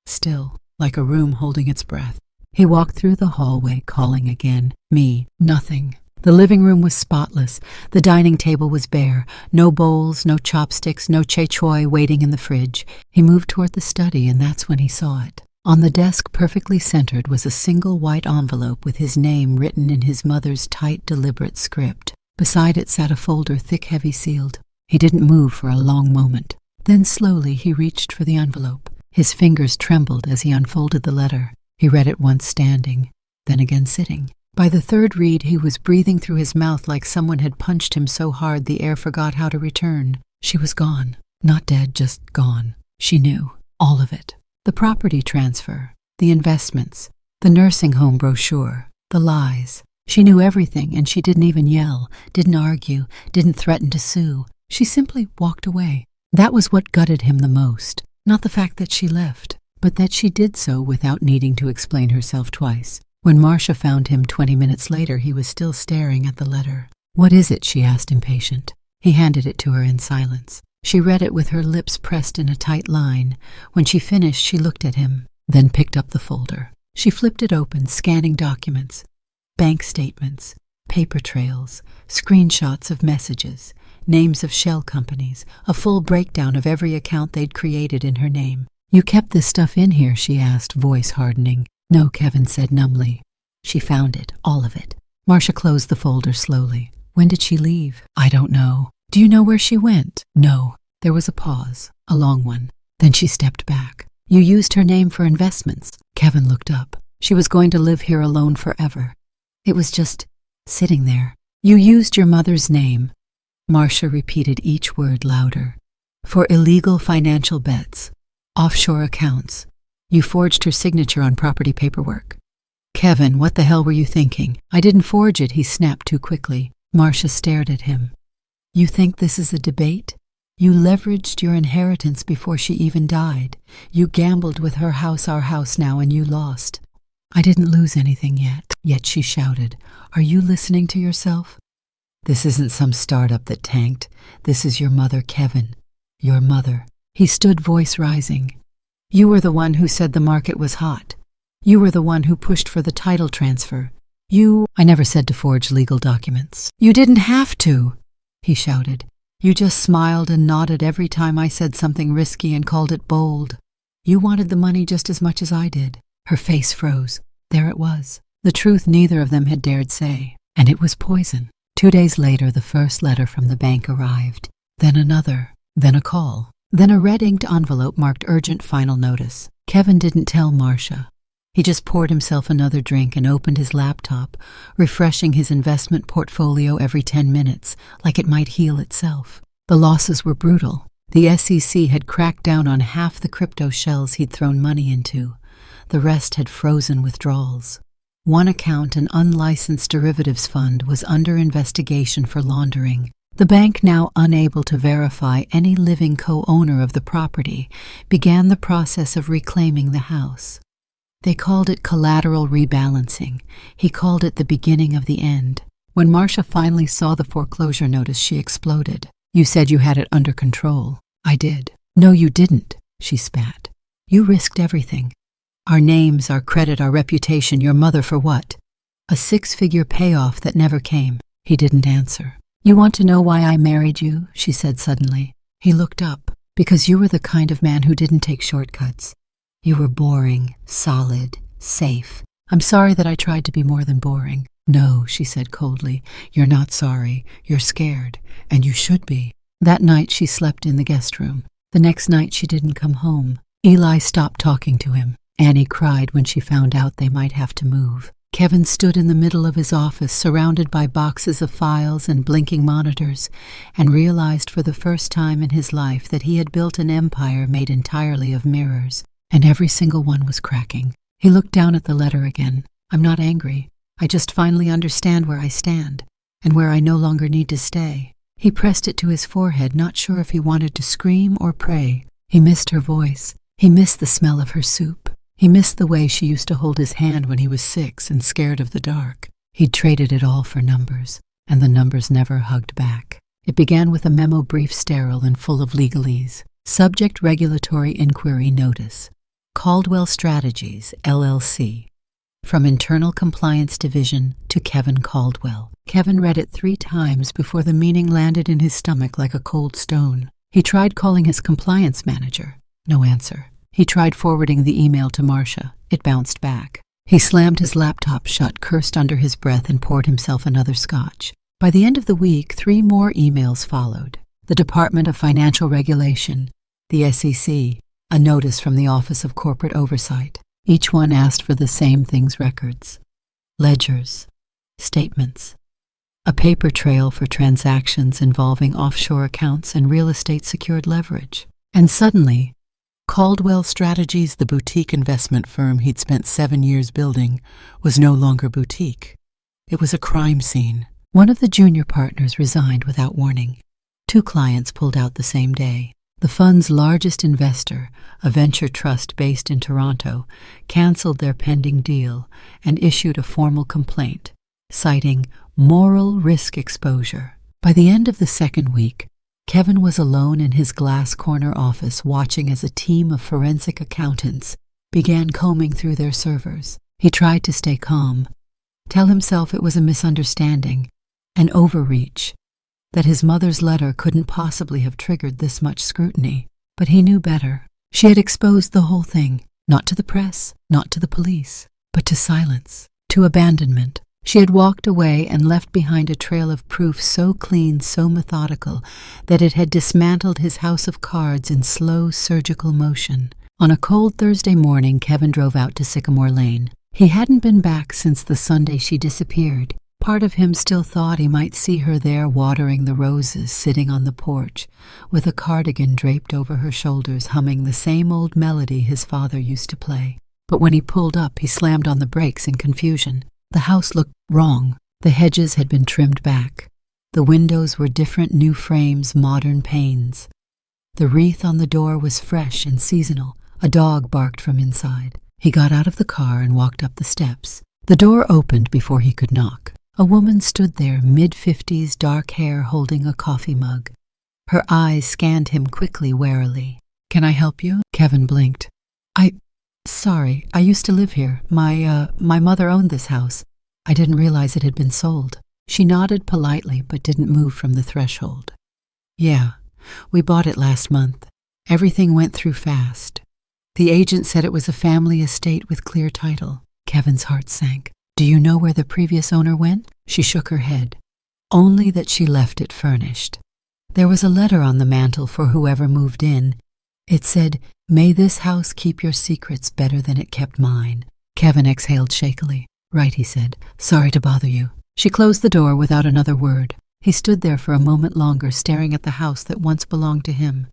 still, like a room holding its breath. He walked through the hallway, calling again. Me. Nothing. The living room was spotless. The dining table was bare. No bowls, no chopsticks, no choi waiting in the fridge. He moved toward the study, and that's when he saw it. On the desk, perfectly centered, was a single white envelope with his name written in his mother's tight, deliberate script. Beside it sat a folder, thick, heavy sealed. He didn't move for a long moment. Then slowly he reached for the envelope. His fingers trembled as he unfolded the letter. He read it once standing, then again sitting. By the third read, he was breathing through his mouth like someone had punched him so hard the air forgot how to return. She was gone. Not dead, just gone. She knew. All of it. The property transfer, the investments, the nursing home brochure, the lies. She knew everything, and she didn't even yell, didn't argue, didn't threaten to sue. She simply walked away. That was what gutted him the most. Not the fact that she left, but that she did so without needing to explain herself twice. When Marcia found him 20 minutes later, he was still staring at the letter. "What is it?" she asked, impatient. He handed it to her in silence. She read it with her lips pressed in a tight line. When she finished, she looked at him, then picked up the folder. She flipped it open, scanning documents, bank statements, paper trails, screenshots of messages, names of shell companies, a full breakdown of every account they'd created in her name. "You kept this stuff in here?" she asked, voice hardening. "No," Kevin said numbly. "She found it, all of it." Marcia closed the folder slowly. "When did she leave?" "I don't know." "Do you know where she went?" "No." There was a pause, a long one. Then she stepped back. "You used her name for investments." Kevin looked up. "She was going to live here alone forever. It was just sitting there." "You used your mother's name." Marcia repeated each word louder. "For illegal financial bets, offshore accounts. You forged her signature on property paperwork." "Kevin, what the hell were you thinking?" "I didn't forge it," he snapped too quickly. Marcia stared at him. "You think this is a debate? You leveraged your inheritance before she even died. You gambled with her house, our house now, and you lost." "I didn't lose anything yet." Yet she shouted, "Are you listening to yourself? This isn't some startup that tanked. This is your mother, Kevin. Your mother." He stood, voice rising. "You were the one who said the market was hot. You were the one who pushed for the title transfer. I never said to forge legal documents." "You didn't have to," he shouted. "You just smiled and nodded every time I said something risky and called it bold. You wanted the money just as much as I did." Her face froze. There it was. The truth neither of them had dared say. And it was poison. 2 days later, the first letter from the bank arrived. Then another. Then a call. Then a red-inked envelope marked urgent final notice. Kevin didn't tell Marcia. He just poured himself another drink and opened his laptop, refreshing his investment portfolio every 10 minutes, like it might heal itself. The losses were brutal. The SEC had cracked down on half the crypto shells he'd thrown money into. The rest had frozen withdrawals. One account, an unlicensed derivatives fund, was under investigation for laundering. The bank, now unable to verify any living co-owner of the property, began the process of reclaiming the house. They called it collateral rebalancing. He called it the beginning of the end. When Marcia finally saw the foreclosure notice, she exploded. "You said you had it under control." "I did." "No, you didn't," she spat. "You risked everything. Our names, our credit, our reputation. Your mother for what? A 6-figure payoff that never came." He didn't answer. "You want to know why I married you?" she said suddenly. He looked up. "Because you were the kind of man who didn't take shortcuts. You were boring, solid, safe. I'm sorry that I tried to be more than boring." "No," she said coldly. "You're not sorry. You're scared. And you should be." That night she slept in the guest room. The next night she didn't come home. Eli stopped talking to him. Annie cried when she found out they might have to move. Kevin stood in the middle of his office, surrounded by boxes of files and blinking monitors, and realized for the first time in his life that he had built an empire made entirely of mirrors, and every single one was cracking. He looked down at the letter again. "I'm not angry. I just finally understand where I stand, and where I no longer need to stay." He pressed it to his forehead, not sure if he wanted to scream or pray. He missed her voice. He missed the smell of her soup. He missed the way she used to hold his hand when he was 6 and scared of the dark. He'd traded it all for numbers, and the numbers never hugged back. It began with a memo brief, sterile and full of legalese. Subject: Regulatory Inquiry Notice. Caldwell Strategies, LLC. From Internal Compliance Division to Kevin Caldwell. Kevin read it 3 times before the meaning landed in his stomach like a cold stone. He tried calling his compliance manager. No answer. He tried forwarding the email to Marcia. It bounced back. He slammed his laptop shut, cursed under his breath, and poured himself another scotch. By the end of the week, 3 more emails followed. The Department of Financial Regulation, the SEC, a notice from the Office of Corporate Oversight. Each one asked for the same things: records, ledgers, statements, a paper trail for transactions involving offshore accounts and real estate secured leverage. And suddenly, Caldwell Strategies, the boutique investment firm he'd spent 7 years building, was no longer boutique. It was a crime scene. One of the junior partners resigned without warning. 2 clients pulled out the same day. The fund's largest investor, a venture trust based in Toronto, canceled their pending deal and issued a formal complaint, citing moral risk exposure. By the end of the second week, Kevin was alone in his glass corner office, watching as a team of forensic accountants began combing through their servers. He tried to stay calm, tell himself it was a misunderstanding, an overreach, that his mother's letter couldn't possibly have triggered this much scrutiny. But he knew better. She had exposed the whole thing, not to the press, not to the police, but to silence, to abandonment. She had walked away and left behind a trail of proof so clean, so methodical, that it had dismantled his house of cards in slow, surgical motion. On a cold Thursday morning, Kevin drove out to Sycamore Lane. He hadn't been back since the Sunday she disappeared. Part of him still thought he might see her there watering the roses, sitting on the porch, with a cardigan draped over her shoulders, humming the same old melody his father used to play. But when he pulled up, he slammed on the brakes in confusion. The house looked wrong. The hedges had been trimmed back. The windows were different new frames, modern panes. The wreath on the door was fresh and seasonal. A dog barked from inside. He got out of the car and walked up the steps. The door opened before he could knock. A woman stood there, mid-50s, dark hair, holding a coffee mug. Her eyes scanned him quickly, warily. "Can I help you?" Kevin blinked. Sorry, I used to live here. My mother owned this house. I didn't realize it had been sold." She nodded politely, but didn't move from the threshold. "Yeah, we bought it last month. Everything went through fast. The agent said it was a family estate with clear title." Kevin's heart sank. "Do you know where the previous owner went?" She shook her head. "Only that she left it furnished. There was a letter on the mantel for whoever moved in. It said, 'May this house keep your secrets better than it kept mine.'" Kevin exhaled shakily. "Right," he said. "Sorry to bother you." She closed the door without another word. He stood there for a moment longer, staring at the house that once belonged to him,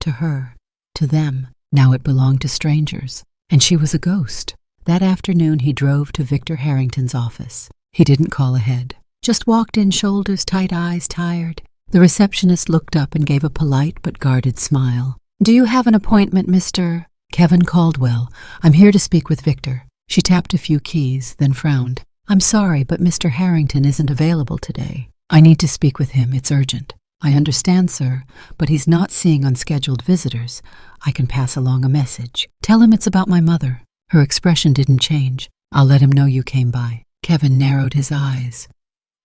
to her, to them. Now it belonged to strangers, and she was a ghost. That afternoon he drove to Victor Harrington's office. He didn't call ahead. Just walked in, shoulders tight, eyes tired. The receptionist looked up and gave a polite but guarded smile. "Do you have an appointment, Mr. Kevin Caldwell? I'm here to speak with Victor." She tapped a few keys, then frowned. "I'm sorry, but Mr. Harrington isn't available today. I need to speak with him. It's urgent." "I understand, sir, but he's not seeing unscheduled visitors. I can pass along a message. Tell him it's about my mother." Her expression didn't change. "I'll let him know you came by." Kevin narrowed his eyes.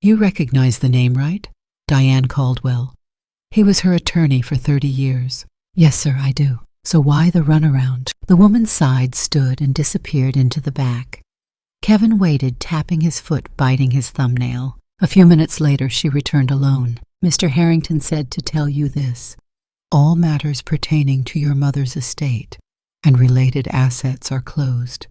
"You recognize the name, right? Diane Caldwell." He was her attorney for 30 years. "Yes, sir, I do." "So why the runaround?" The woman sighed, stood, and disappeared into the back. Kevin waited, tapping his foot, biting his thumbnail. A few minutes later, she returned alone. "Mr. Harrington said to tell you this. All matters pertaining to your mother's estate and related assets are closed.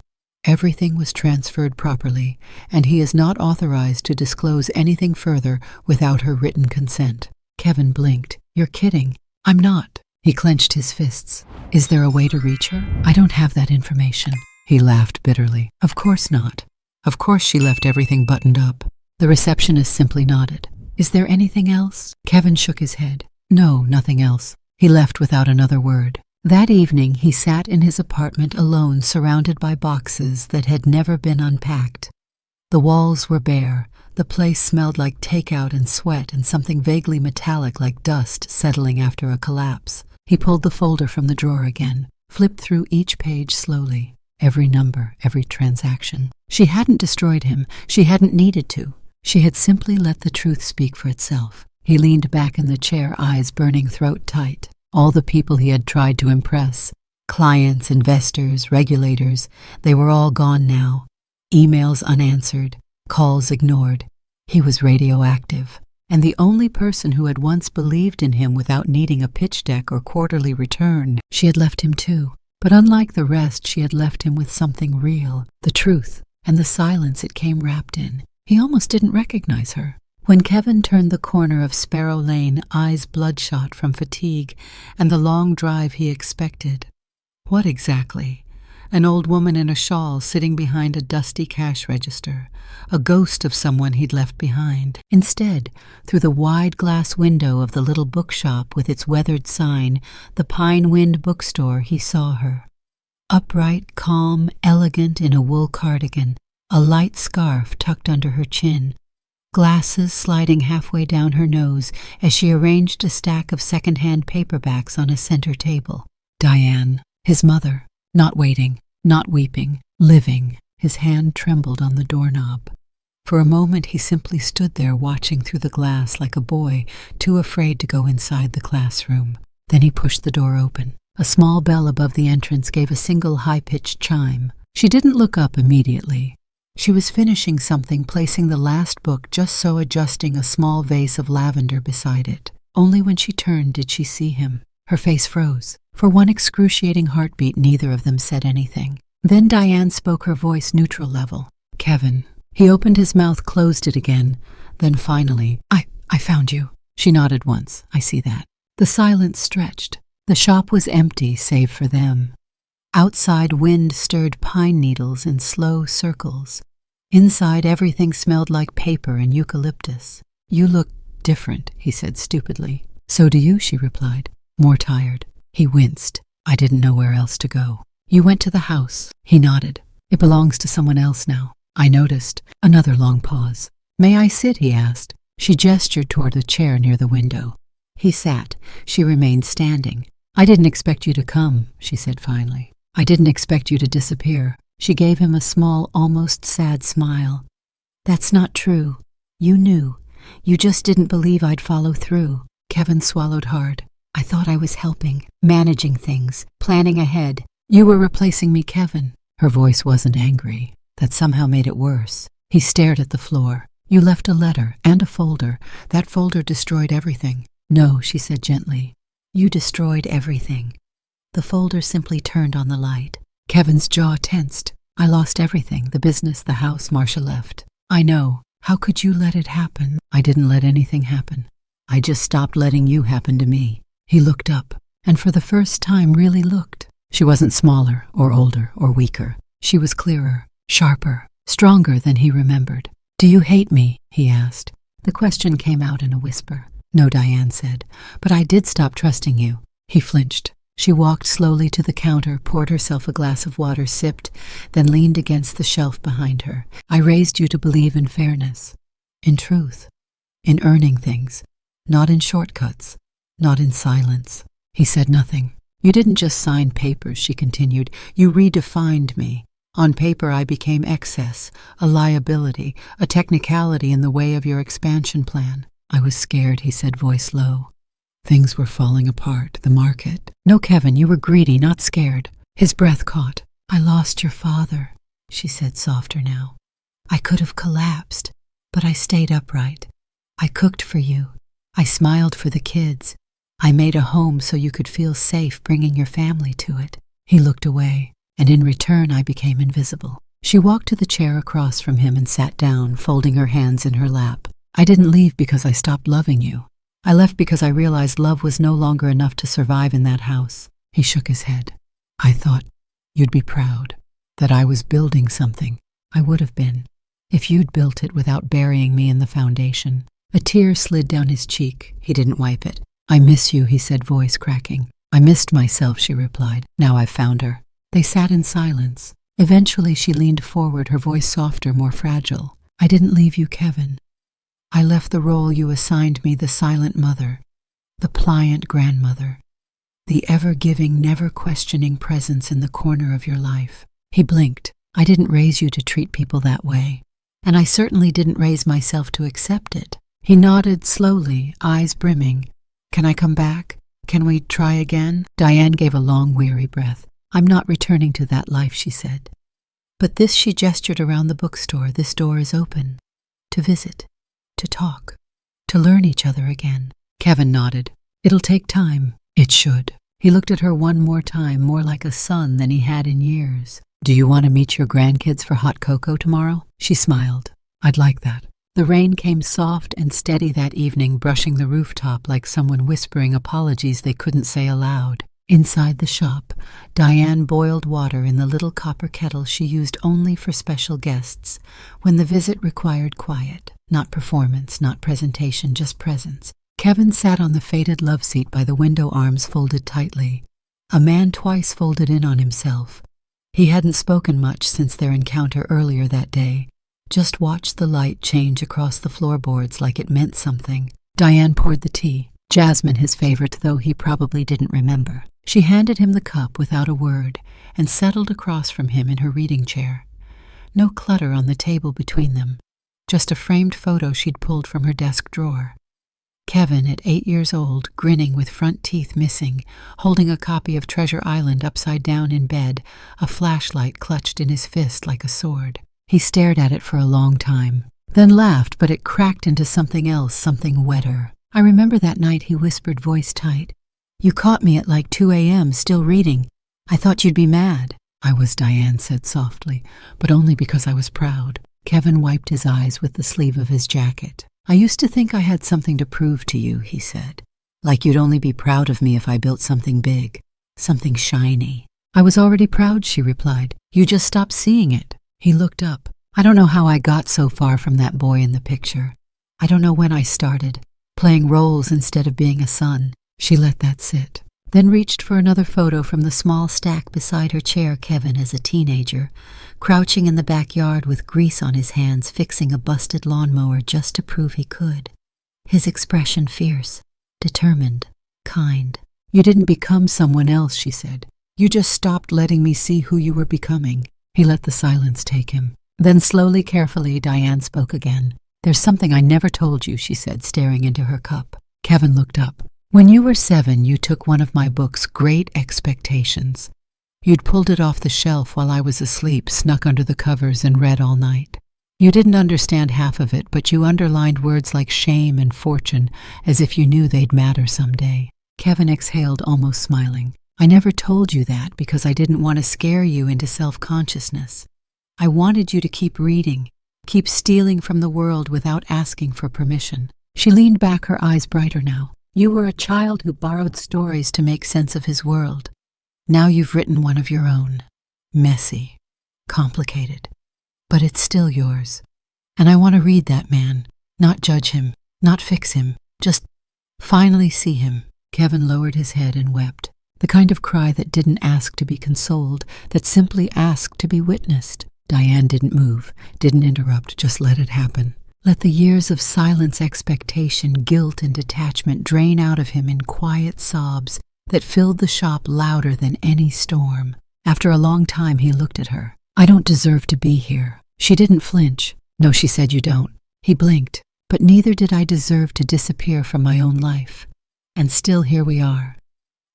Everything was transferred properly, and he is not authorized to disclose anything further without her written consent. Kevin blinked. You're kidding. I'm not. He clenched his fists. Is there a way to reach her? I don't have that information. He laughed bitterly. Of course not. Of course she left everything buttoned up. The receptionist simply nodded. Is there anything else? Kevin shook his head. No, nothing else. He left without another word. That evening he sat in his apartment alone, surrounded by boxes that had never been unpacked. The walls were bare. The place smelled like takeout and sweat and something vaguely metallic like dust settling after a collapse. He pulled the folder from the drawer again, flipped through each page slowly. Every number, every transaction. She hadn't destroyed him. She hadn't needed to. She had simply let the truth speak for itself. He leaned back in the chair, eyes burning throat tight. All the people he had tried to impress, clients, investors, regulators, they were all gone now. Emails unanswered, calls ignored. He was radioactive, and the only person who had once believed in him without needing a pitch deck or quarterly return, she had left him too. But unlike the rest, she had left him with something real, the truth, and the silence it came wrapped in. He almost didn't recognize her. When Kevin turned the corner of Sparrow Lane, eyes bloodshot from fatigue and the long drive he expected. What exactly? An old woman in a shawl sitting behind a dusty cash register, a ghost of someone he'd left behind. Instead, through the wide glass window of the little bookshop with its weathered sign, the Pine Wind bookstore, he saw her. Upright, calm, elegant in a wool cardigan, a light scarf tucked under her chin, glasses sliding halfway down her nose as she arranged a stack of second-hand paperbacks on a center table. Diane, his mother, not waiting, not weeping, living. His hand trembled on the doorknob. For a moment he simply stood there watching through the glass like a boy too afraid to go inside the classroom. Then he pushed the door open. A small bell above the entrance gave a single high-pitched chime. She didn't look up immediately. She was finishing something, placing the last book, just so adjusting a small vase of lavender beside it. Only when she turned did she see him. Her face froze. For one excruciating heartbeat, neither of them said anything. Then Diane spoke, her voice neutral level. Kevin. He opened his mouth, closed it again. Then finally, I found you. She nodded once. I see that. The silence stretched. The shop was empty, save for them. Outside, wind stirred pine needles in slow circles. Inside, everything smelled like paper and eucalyptus. You look different, he said stupidly. So do you, she replied, more tired. He winced. I didn't know where else to go. You went to the house. He nodded. It belongs to someone else now. I noticed. Another long pause. May I sit, he asked. She gestured toward the chair near the window. He sat. She remained standing. I didn't expect you to come, she said finally. I didn't expect you to disappear. She gave him a small, almost sad smile. That's not true. You knew. You just didn't believe I'd follow through. Kevin swallowed hard. I thought I was helping, managing things, planning ahead. You were replacing me, Kevin. Her voice wasn't angry. That somehow made it worse. He stared at the floor. You left a letter and a folder. That folder destroyed everything. No, she said gently. You destroyed everything. The folder simply turned on the light. Kevin's jaw tensed. I lost everything, the business, the house. Marcia left. I know. How could you let it happen? I didn't let anything happen. I just stopped letting you happen to me. He looked up, and for the first time really looked. She wasn't smaller or older or weaker. She was clearer, sharper, stronger than he remembered. Do you hate me? He asked. The question came out in a whisper. No, Diane said, but I did stop trusting you. He flinched. She walked slowly to the counter, poured herself a glass of water, sipped, then leaned against the shelf behind her. I raised you to believe in fairness, in truth, in earning things, not in shortcuts, not in silence. He said nothing. You didn't just sign papers, she continued. You redefined me. On paper, I became excess, a liability, a technicality in the way of your expansion plan. I was scared, he said, voice low. Things were falling apart, the market. No, Kevin, you were greedy, not scared. His breath caught. I lost your father, she said softer now. I could have collapsed, but I stayed upright. I cooked for you. I smiled for the kids. I made a home so you could feel safe bringing your family to it. He looked away, and in return I became invisible. She walked to the chair across from him and sat down, folding her hands in her lap. I didn't leave because I stopped loving you. I left because I realized love was no longer enough to survive in that house. He shook his head. I thought you'd be proud, that I was building something. I would have been, if you'd built it without burying me in the foundation. A tear slid down his cheek. He didn't wipe it. I miss you, he said, voice cracking. I missed myself, she replied. Now I've found her. They sat in silence. Eventually she leaned forward, her voice softer, more fragile. I didn't leave you, Kevin. I left the role you assigned me, the silent mother, the pliant grandmother, the ever-giving, never-questioning presence in the corner of your life. He blinked. I didn't raise you to treat people that way, and I certainly didn't raise myself to accept it. He nodded slowly, eyes brimming. Can I come back? Can we try again? Diane gave a long, weary breath. I'm not returning to that life, she said. But this, she gestured around the bookstore, this door is open. To visit, to talk, to learn each other again. Kevin nodded. It'll take time. It should. He looked at her one more time, more like a son than he had in years. Do you want to meet your grandkids for hot cocoa tomorrow? She smiled. I'd like that. The rain came soft and steady that evening, brushing the rooftop like someone whispering apologies they couldn't say aloud. Inside the shop, Diane boiled water in the little copper kettle she used only for special guests, when the visit required quiet, not performance, not presentation, just presence. Kevin sat on the faded love seat by the window, arms folded tightly. A man twice folded in on himself. He hadn't spoken much since their encounter earlier that day, just watched the light change across the floorboards like it meant something. Diane poured the tea, jasmine his favorite, though he probably didn't remember. She handed him the cup without a word and settled across from him in her reading chair. No clutter on the table between them, just a framed photo she'd pulled from her desk drawer. Kevin, at 8 years old, grinning with front teeth missing, holding a copy of Treasure Island upside down in bed, a flashlight clutched in his fist like a sword. He stared at it for a long time, then laughed, but it cracked into something else, something wetter. I remember that night, he whispered, voice tight. You caught me at like 2 a.m., still reading. I thought you'd be mad. I was, Diane said softly, but only because I was proud. Kevin wiped his eyes with the sleeve of his jacket. I used to think I had something to prove to you, he said. Like you'd only be proud of me if I built something big, something shiny. I was already proud, she replied. You just stopped seeing it. He looked up. I don't know how I got so far from that boy in the picture. I don't know when I started, playing roles instead of being a son. She let that sit, then reached for another photo from the small stack beside her chair. Kevin as a teenager, crouching in the backyard with grease on his hands, fixing a busted lawnmower just to prove he could. His expression fierce, determined, kind. You didn't become someone else, she said. You just stopped letting me see who you were becoming. He let the silence take him. Then slowly, carefully, Diane spoke again. There's something I never told you, she said, staring into her cup. Kevin looked up. When you were 7, you took one of my books, Great Expectations. You'd pulled it off the shelf while I was asleep, snuck under the covers, and read all night. You didn't understand half of it, but you underlined words like shame and fortune, as if you knew they'd matter someday. Kevin exhaled, almost smiling. I never told you that because I didn't want to scare you into self-consciousness. I wanted you to keep reading, keep stealing from the world without asking for permission. She leaned back, her eyes brighter now. You were a child who borrowed stories to make sense of his world. Now you've written one of your own. Messy, complicated, but it's still yours. And I want to read that man, not judge him, not fix him, just finally see him. Kevin lowered his head and wept, the kind of cry that didn't ask to be consoled, that simply asked to be witnessed. Diane didn't move, didn't interrupt, just let it happen. Let the years of silence, expectation, guilt, and detachment drain out of him in quiet sobs that filled the shop louder than any storm. After a long time, he looked at her. I don't deserve to be here. She didn't flinch. No, she said, you don't. He blinked. But neither did I deserve to disappear from my own life. And still here we are.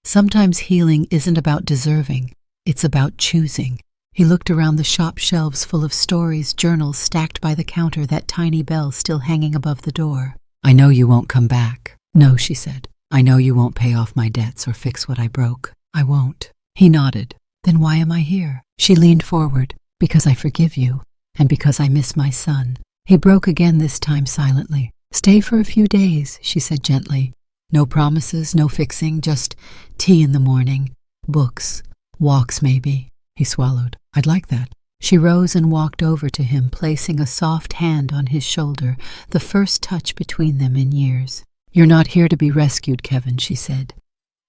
Sometimes healing isn't about deserving. It's about choosing. He looked around the shop shelves full of stories, journals stacked by the counter, that tiny bell still hanging above the door. I know you won't come back. No, she said. I know you won't pay off my debts or fix what I broke. I won't. He nodded. Then why am I here? She leaned forward. Because I forgive you, and because I miss my son. He broke again, this time silently. Stay for a few days, she said gently. No promises, no fixing, just tea in the morning, books, walks maybe. He swallowed. I'd like that. She rose and walked over to him, placing a soft hand on his shoulder, the first touch between them in years. You're not here to be rescued, Kevin, she said.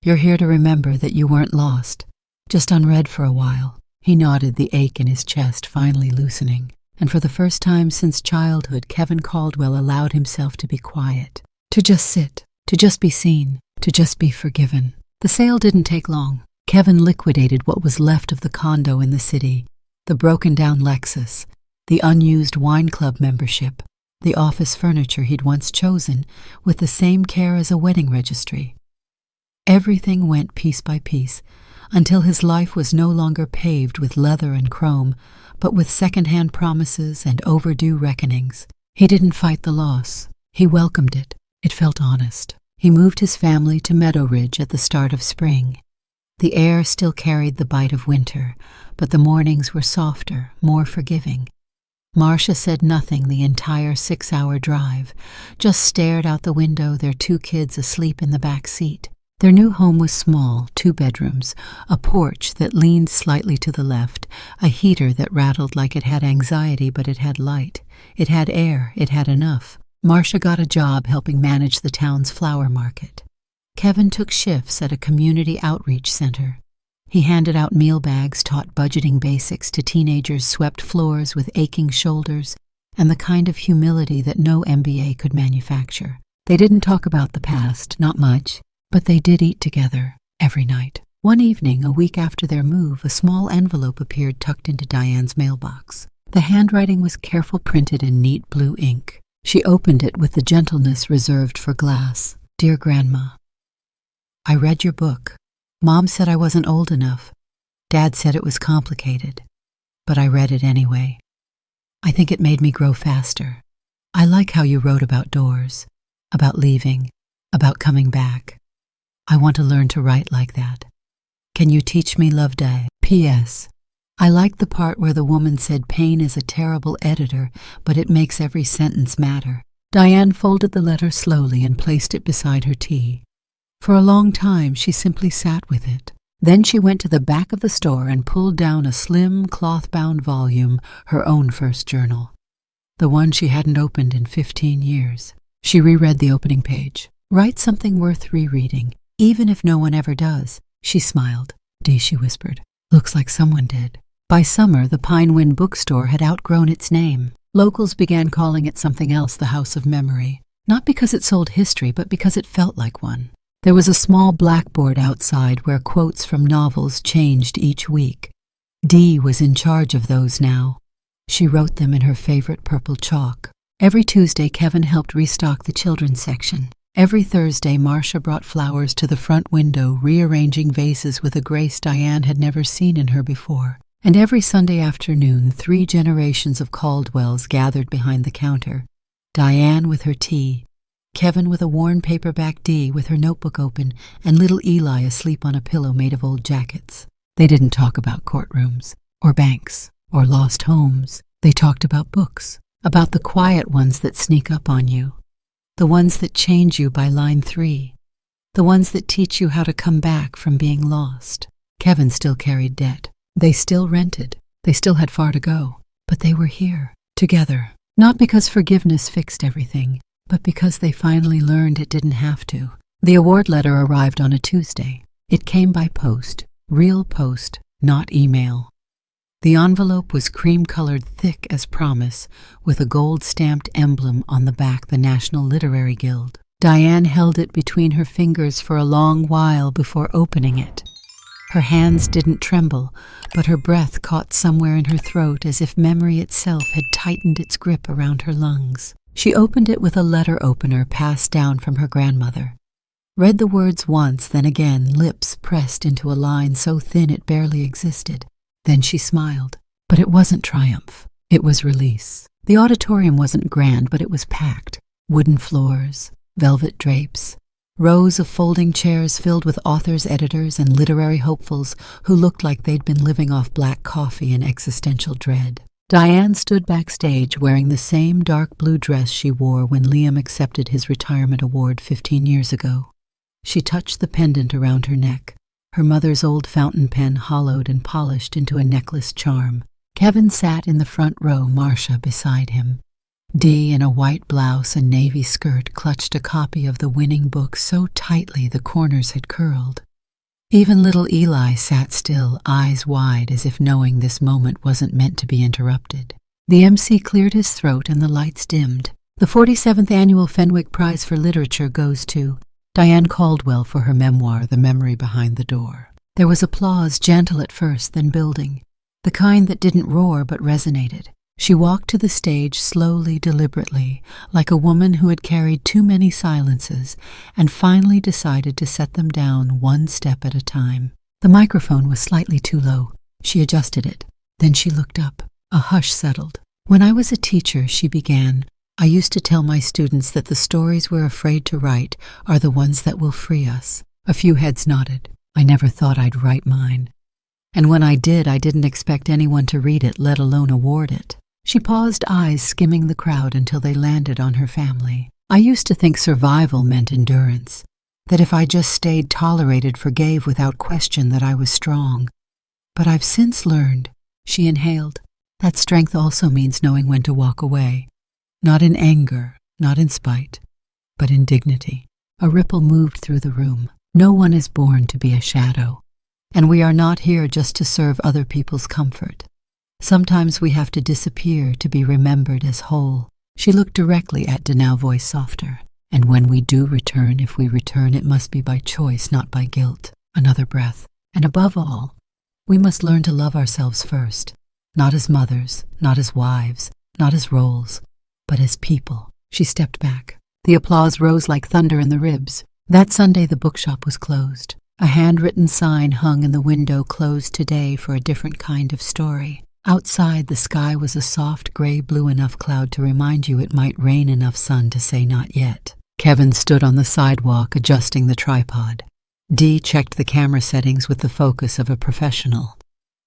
You're here to remember that you weren't lost, just unread for a while. He nodded, the ache in his chest finally loosening. And for the first time since childhood, Kevin Caldwell allowed himself to be quiet, to just sit, to just be seen, to just be forgiven. The sale didn't take long. Kevin liquidated what was left of the condo in the city, the broken-down Lexus, the unused wine club membership, the office furniture he'd once chosen with the same care as a wedding registry. Everything went piece by piece until his life was no longer paved with leather and chrome, but with second-hand promises and overdue reckonings. He didn't fight the loss. He welcomed it. It felt honest. He moved his family to Meadow Ridge at the start of spring. The air still carried the bite of winter, but the mornings were softer, more forgiving. Marcia said nothing the entire 6-hour drive, just stared out the window, their 2 kids asleep in the back seat. Their new home was small, 2 bedrooms, a porch that leaned slightly to the left, a heater that rattled like it had anxiety, but it had light. It had air, it had enough. Marcia got a job helping manage the town's flower market. Kevin took shifts at a community outreach center. He handed out meal bags, taught budgeting basics to teenagers, swept floors with aching shoulders, and the kind of humility that no MBA could manufacture. They didn't talk about the past, not much. But they did eat together, every night. One evening, a week after their move, a small envelope appeared tucked into Diane's mailbox. The handwriting was careful printed in neat blue ink. She opened it with the gentleness reserved for glass. Dear Grandma, I read your book. Mom said I wasn't old enough. Dad said it was complicated. But I read it anyway. I think it made me grow faster. I like how you wrote about doors, about leaving, about coming back. I want to learn to write like that. Can you teach me, love, Day? P.S. I liked the part where the woman said pain is a terrible editor, but it makes every sentence matter. Diane folded the letter slowly and placed it beside her tea. For a long time, she simply sat with it. Then she went to the back of the store and pulled down a slim, cloth-bound volume, her own first journal. The one she hadn't opened in 15 years. She reread the opening page. Write something worth rereading. Even if no one ever does. She smiled. Dee, she whispered. Looks like someone did. By summer, the Pinewind bookstore had outgrown its name. Locals began calling it something else, the House of Memory. Not because it sold history, but because it felt like one. There was a small blackboard outside where quotes from novels changed each week. Dee was in charge of those now. She wrote them in her favorite purple chalk. Every Tuesday, Kevin helped restock the children's section. Every Thursday, Marcia brought flowers to the front window, rearranging vases with a grace Diane had never seen in her before. And every Sunday afternoon, 3 generations of Caldwells gathered behind the counter. Diane with her tea, Kevin with a worn paperback, Dee with her notebook open, and little Eli asleep on a pillow made of old jackets. They didn't talk about courtrooms, or banks, or lost homes. They talked about books, about the quiet ones that sneak up on you. The ones that change you by line 3. The ones that teach you how to come back from being lost. Kevin still carried debt. They still rented. They still had far to go. But they were here, together. Not because forgiveness fixed everything, but because they finally learned it didn't have to. The award letter arrived on a Tuesday. It came by post. Real post, not email. The envelope was cream-colored, thick as promise, with a gold-stamped emblem on the back, the National Literary Guild. Diane held it between her fingers for a long while before opening it. Her hands didn't tremble, but her breath caught somewhere in her throat as if memory itself had tightened its grip around her lungs. She opened it with a letter opener passed down from her grandmother. Read the words once, then again, lips pressed into a line so thin it barely existed. Then she smiled. But it wasn't triumph. It was release. The auditorium wasn't grand, but it was packed. Wooden floors, velvet drapes, rows of folding chairs filled with authors, editors, and literary hopefuls who looked like they'd been living off black coffee and existential dread. Diane stood backstage wearing the same dark blue dress she wore when Liam accepted his retirement award 15 years ago. She touched the pendant around her neck, her mother's old fountain pen hollowed and polished into a necklace charm. Kevin sat in the front row, Marcia beside him. Dee, in a white blouse and navy skirt, clutched a copy of the winning book so tightly the corners had curled. Even little Eli sat still, eyes wide, as if knowing this moment wasn't meant to be interrupted. The MC cleared his throat and the lights dimmed. The 47th Annual Fenwick Prize for Literature goes to Diane Caldwell for her memoir, The Memory Behind the Door. There was applause, gentle at first, then building, the kind that didn't roar but resonated. She walked to the stage slowly, deliberately, like a woman who had carried too many silences and finally decided to set them down one step at a time. The microphone was slightly too low. She adjusted it. Then she looked up. A hush settled. "When I was a teacher," she began, "I used to tell my students that the stories we're afraid to write are the ones that will free us." A few heads nodded. "I never thought I'd write mine. And when I did, I didn't expect anyone to read it, let alone award it." She paused, eyes skimming the crowd until they landed on her family. "I used to think survival meant endurance, that if I just stayed tolerated, forgave without question, that I was strong. But I've since learned," she inhaled, "that strength also means knowing when to walk away. Not in anger, not in spite, but in dignity." A ripple moved through the room. No one is born to be a shadow, and we are not here just to serve other people's comfort. Sometimes we have to disappear to be remembered as whole. She looked directly at Danae, voice softer. "And when we do return, if we return, it must be by choice, not by guilt." Another breath. "And above all, we must learn to love ourselves first, not as mothers, not as wives, not as roles, but as people." She stepped back. The applause rose like thunder in the ribs. That Sunday the bookshop was closed. A handwritten sign hung in the window, "Closed today for a different kind of story." Outside, the sky was a soft gray-blue enough cloud to remind you it might rain enough sun to say not yet. Kevin stood on the sidewalk, adjusting the tripod. Dee checked the camera settings with the focus of a professional.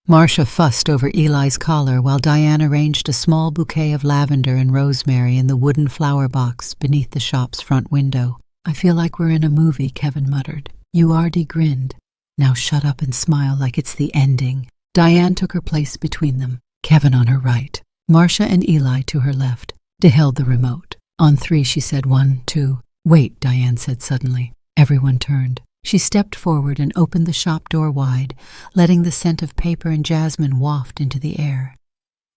Marcia fussed over Eli's collar while Diane arranged a small bouquet of lavender and rosemary in the wooden flower box beneath the shop's front window. "I feel like we're in a movie," Kevin muttered. Dee grinned. "Now shut up and smile like it's the ending." Diane took her place between them, Kevin on her right, Marcia and Eli to her left. Dee held the remote. "On 3, she said. 1, 2. "Wait," Diane said suddenly. Everyone turned. She stepped forward and opened the shop door wide, letting the scent of paper and jasmine waft into the air.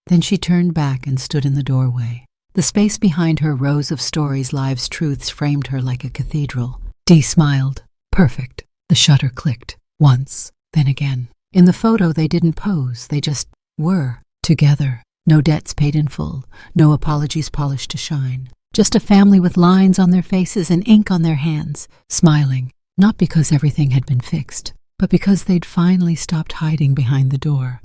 Then she turned back and stood in the doorway. The space behind her, rows of stories, lives, truths, framed her like a cathedral. Dee smiled. "Perfect." The shutter clicked. Once, then again. In the photo, they didn't pose, they just were, together. No debts paid in full, no apologies polished to shine. Just a family with lines on their faces and ink on their hands, smiling, not because everything had been fixed, but because they'd finally stopped hiding behind the door.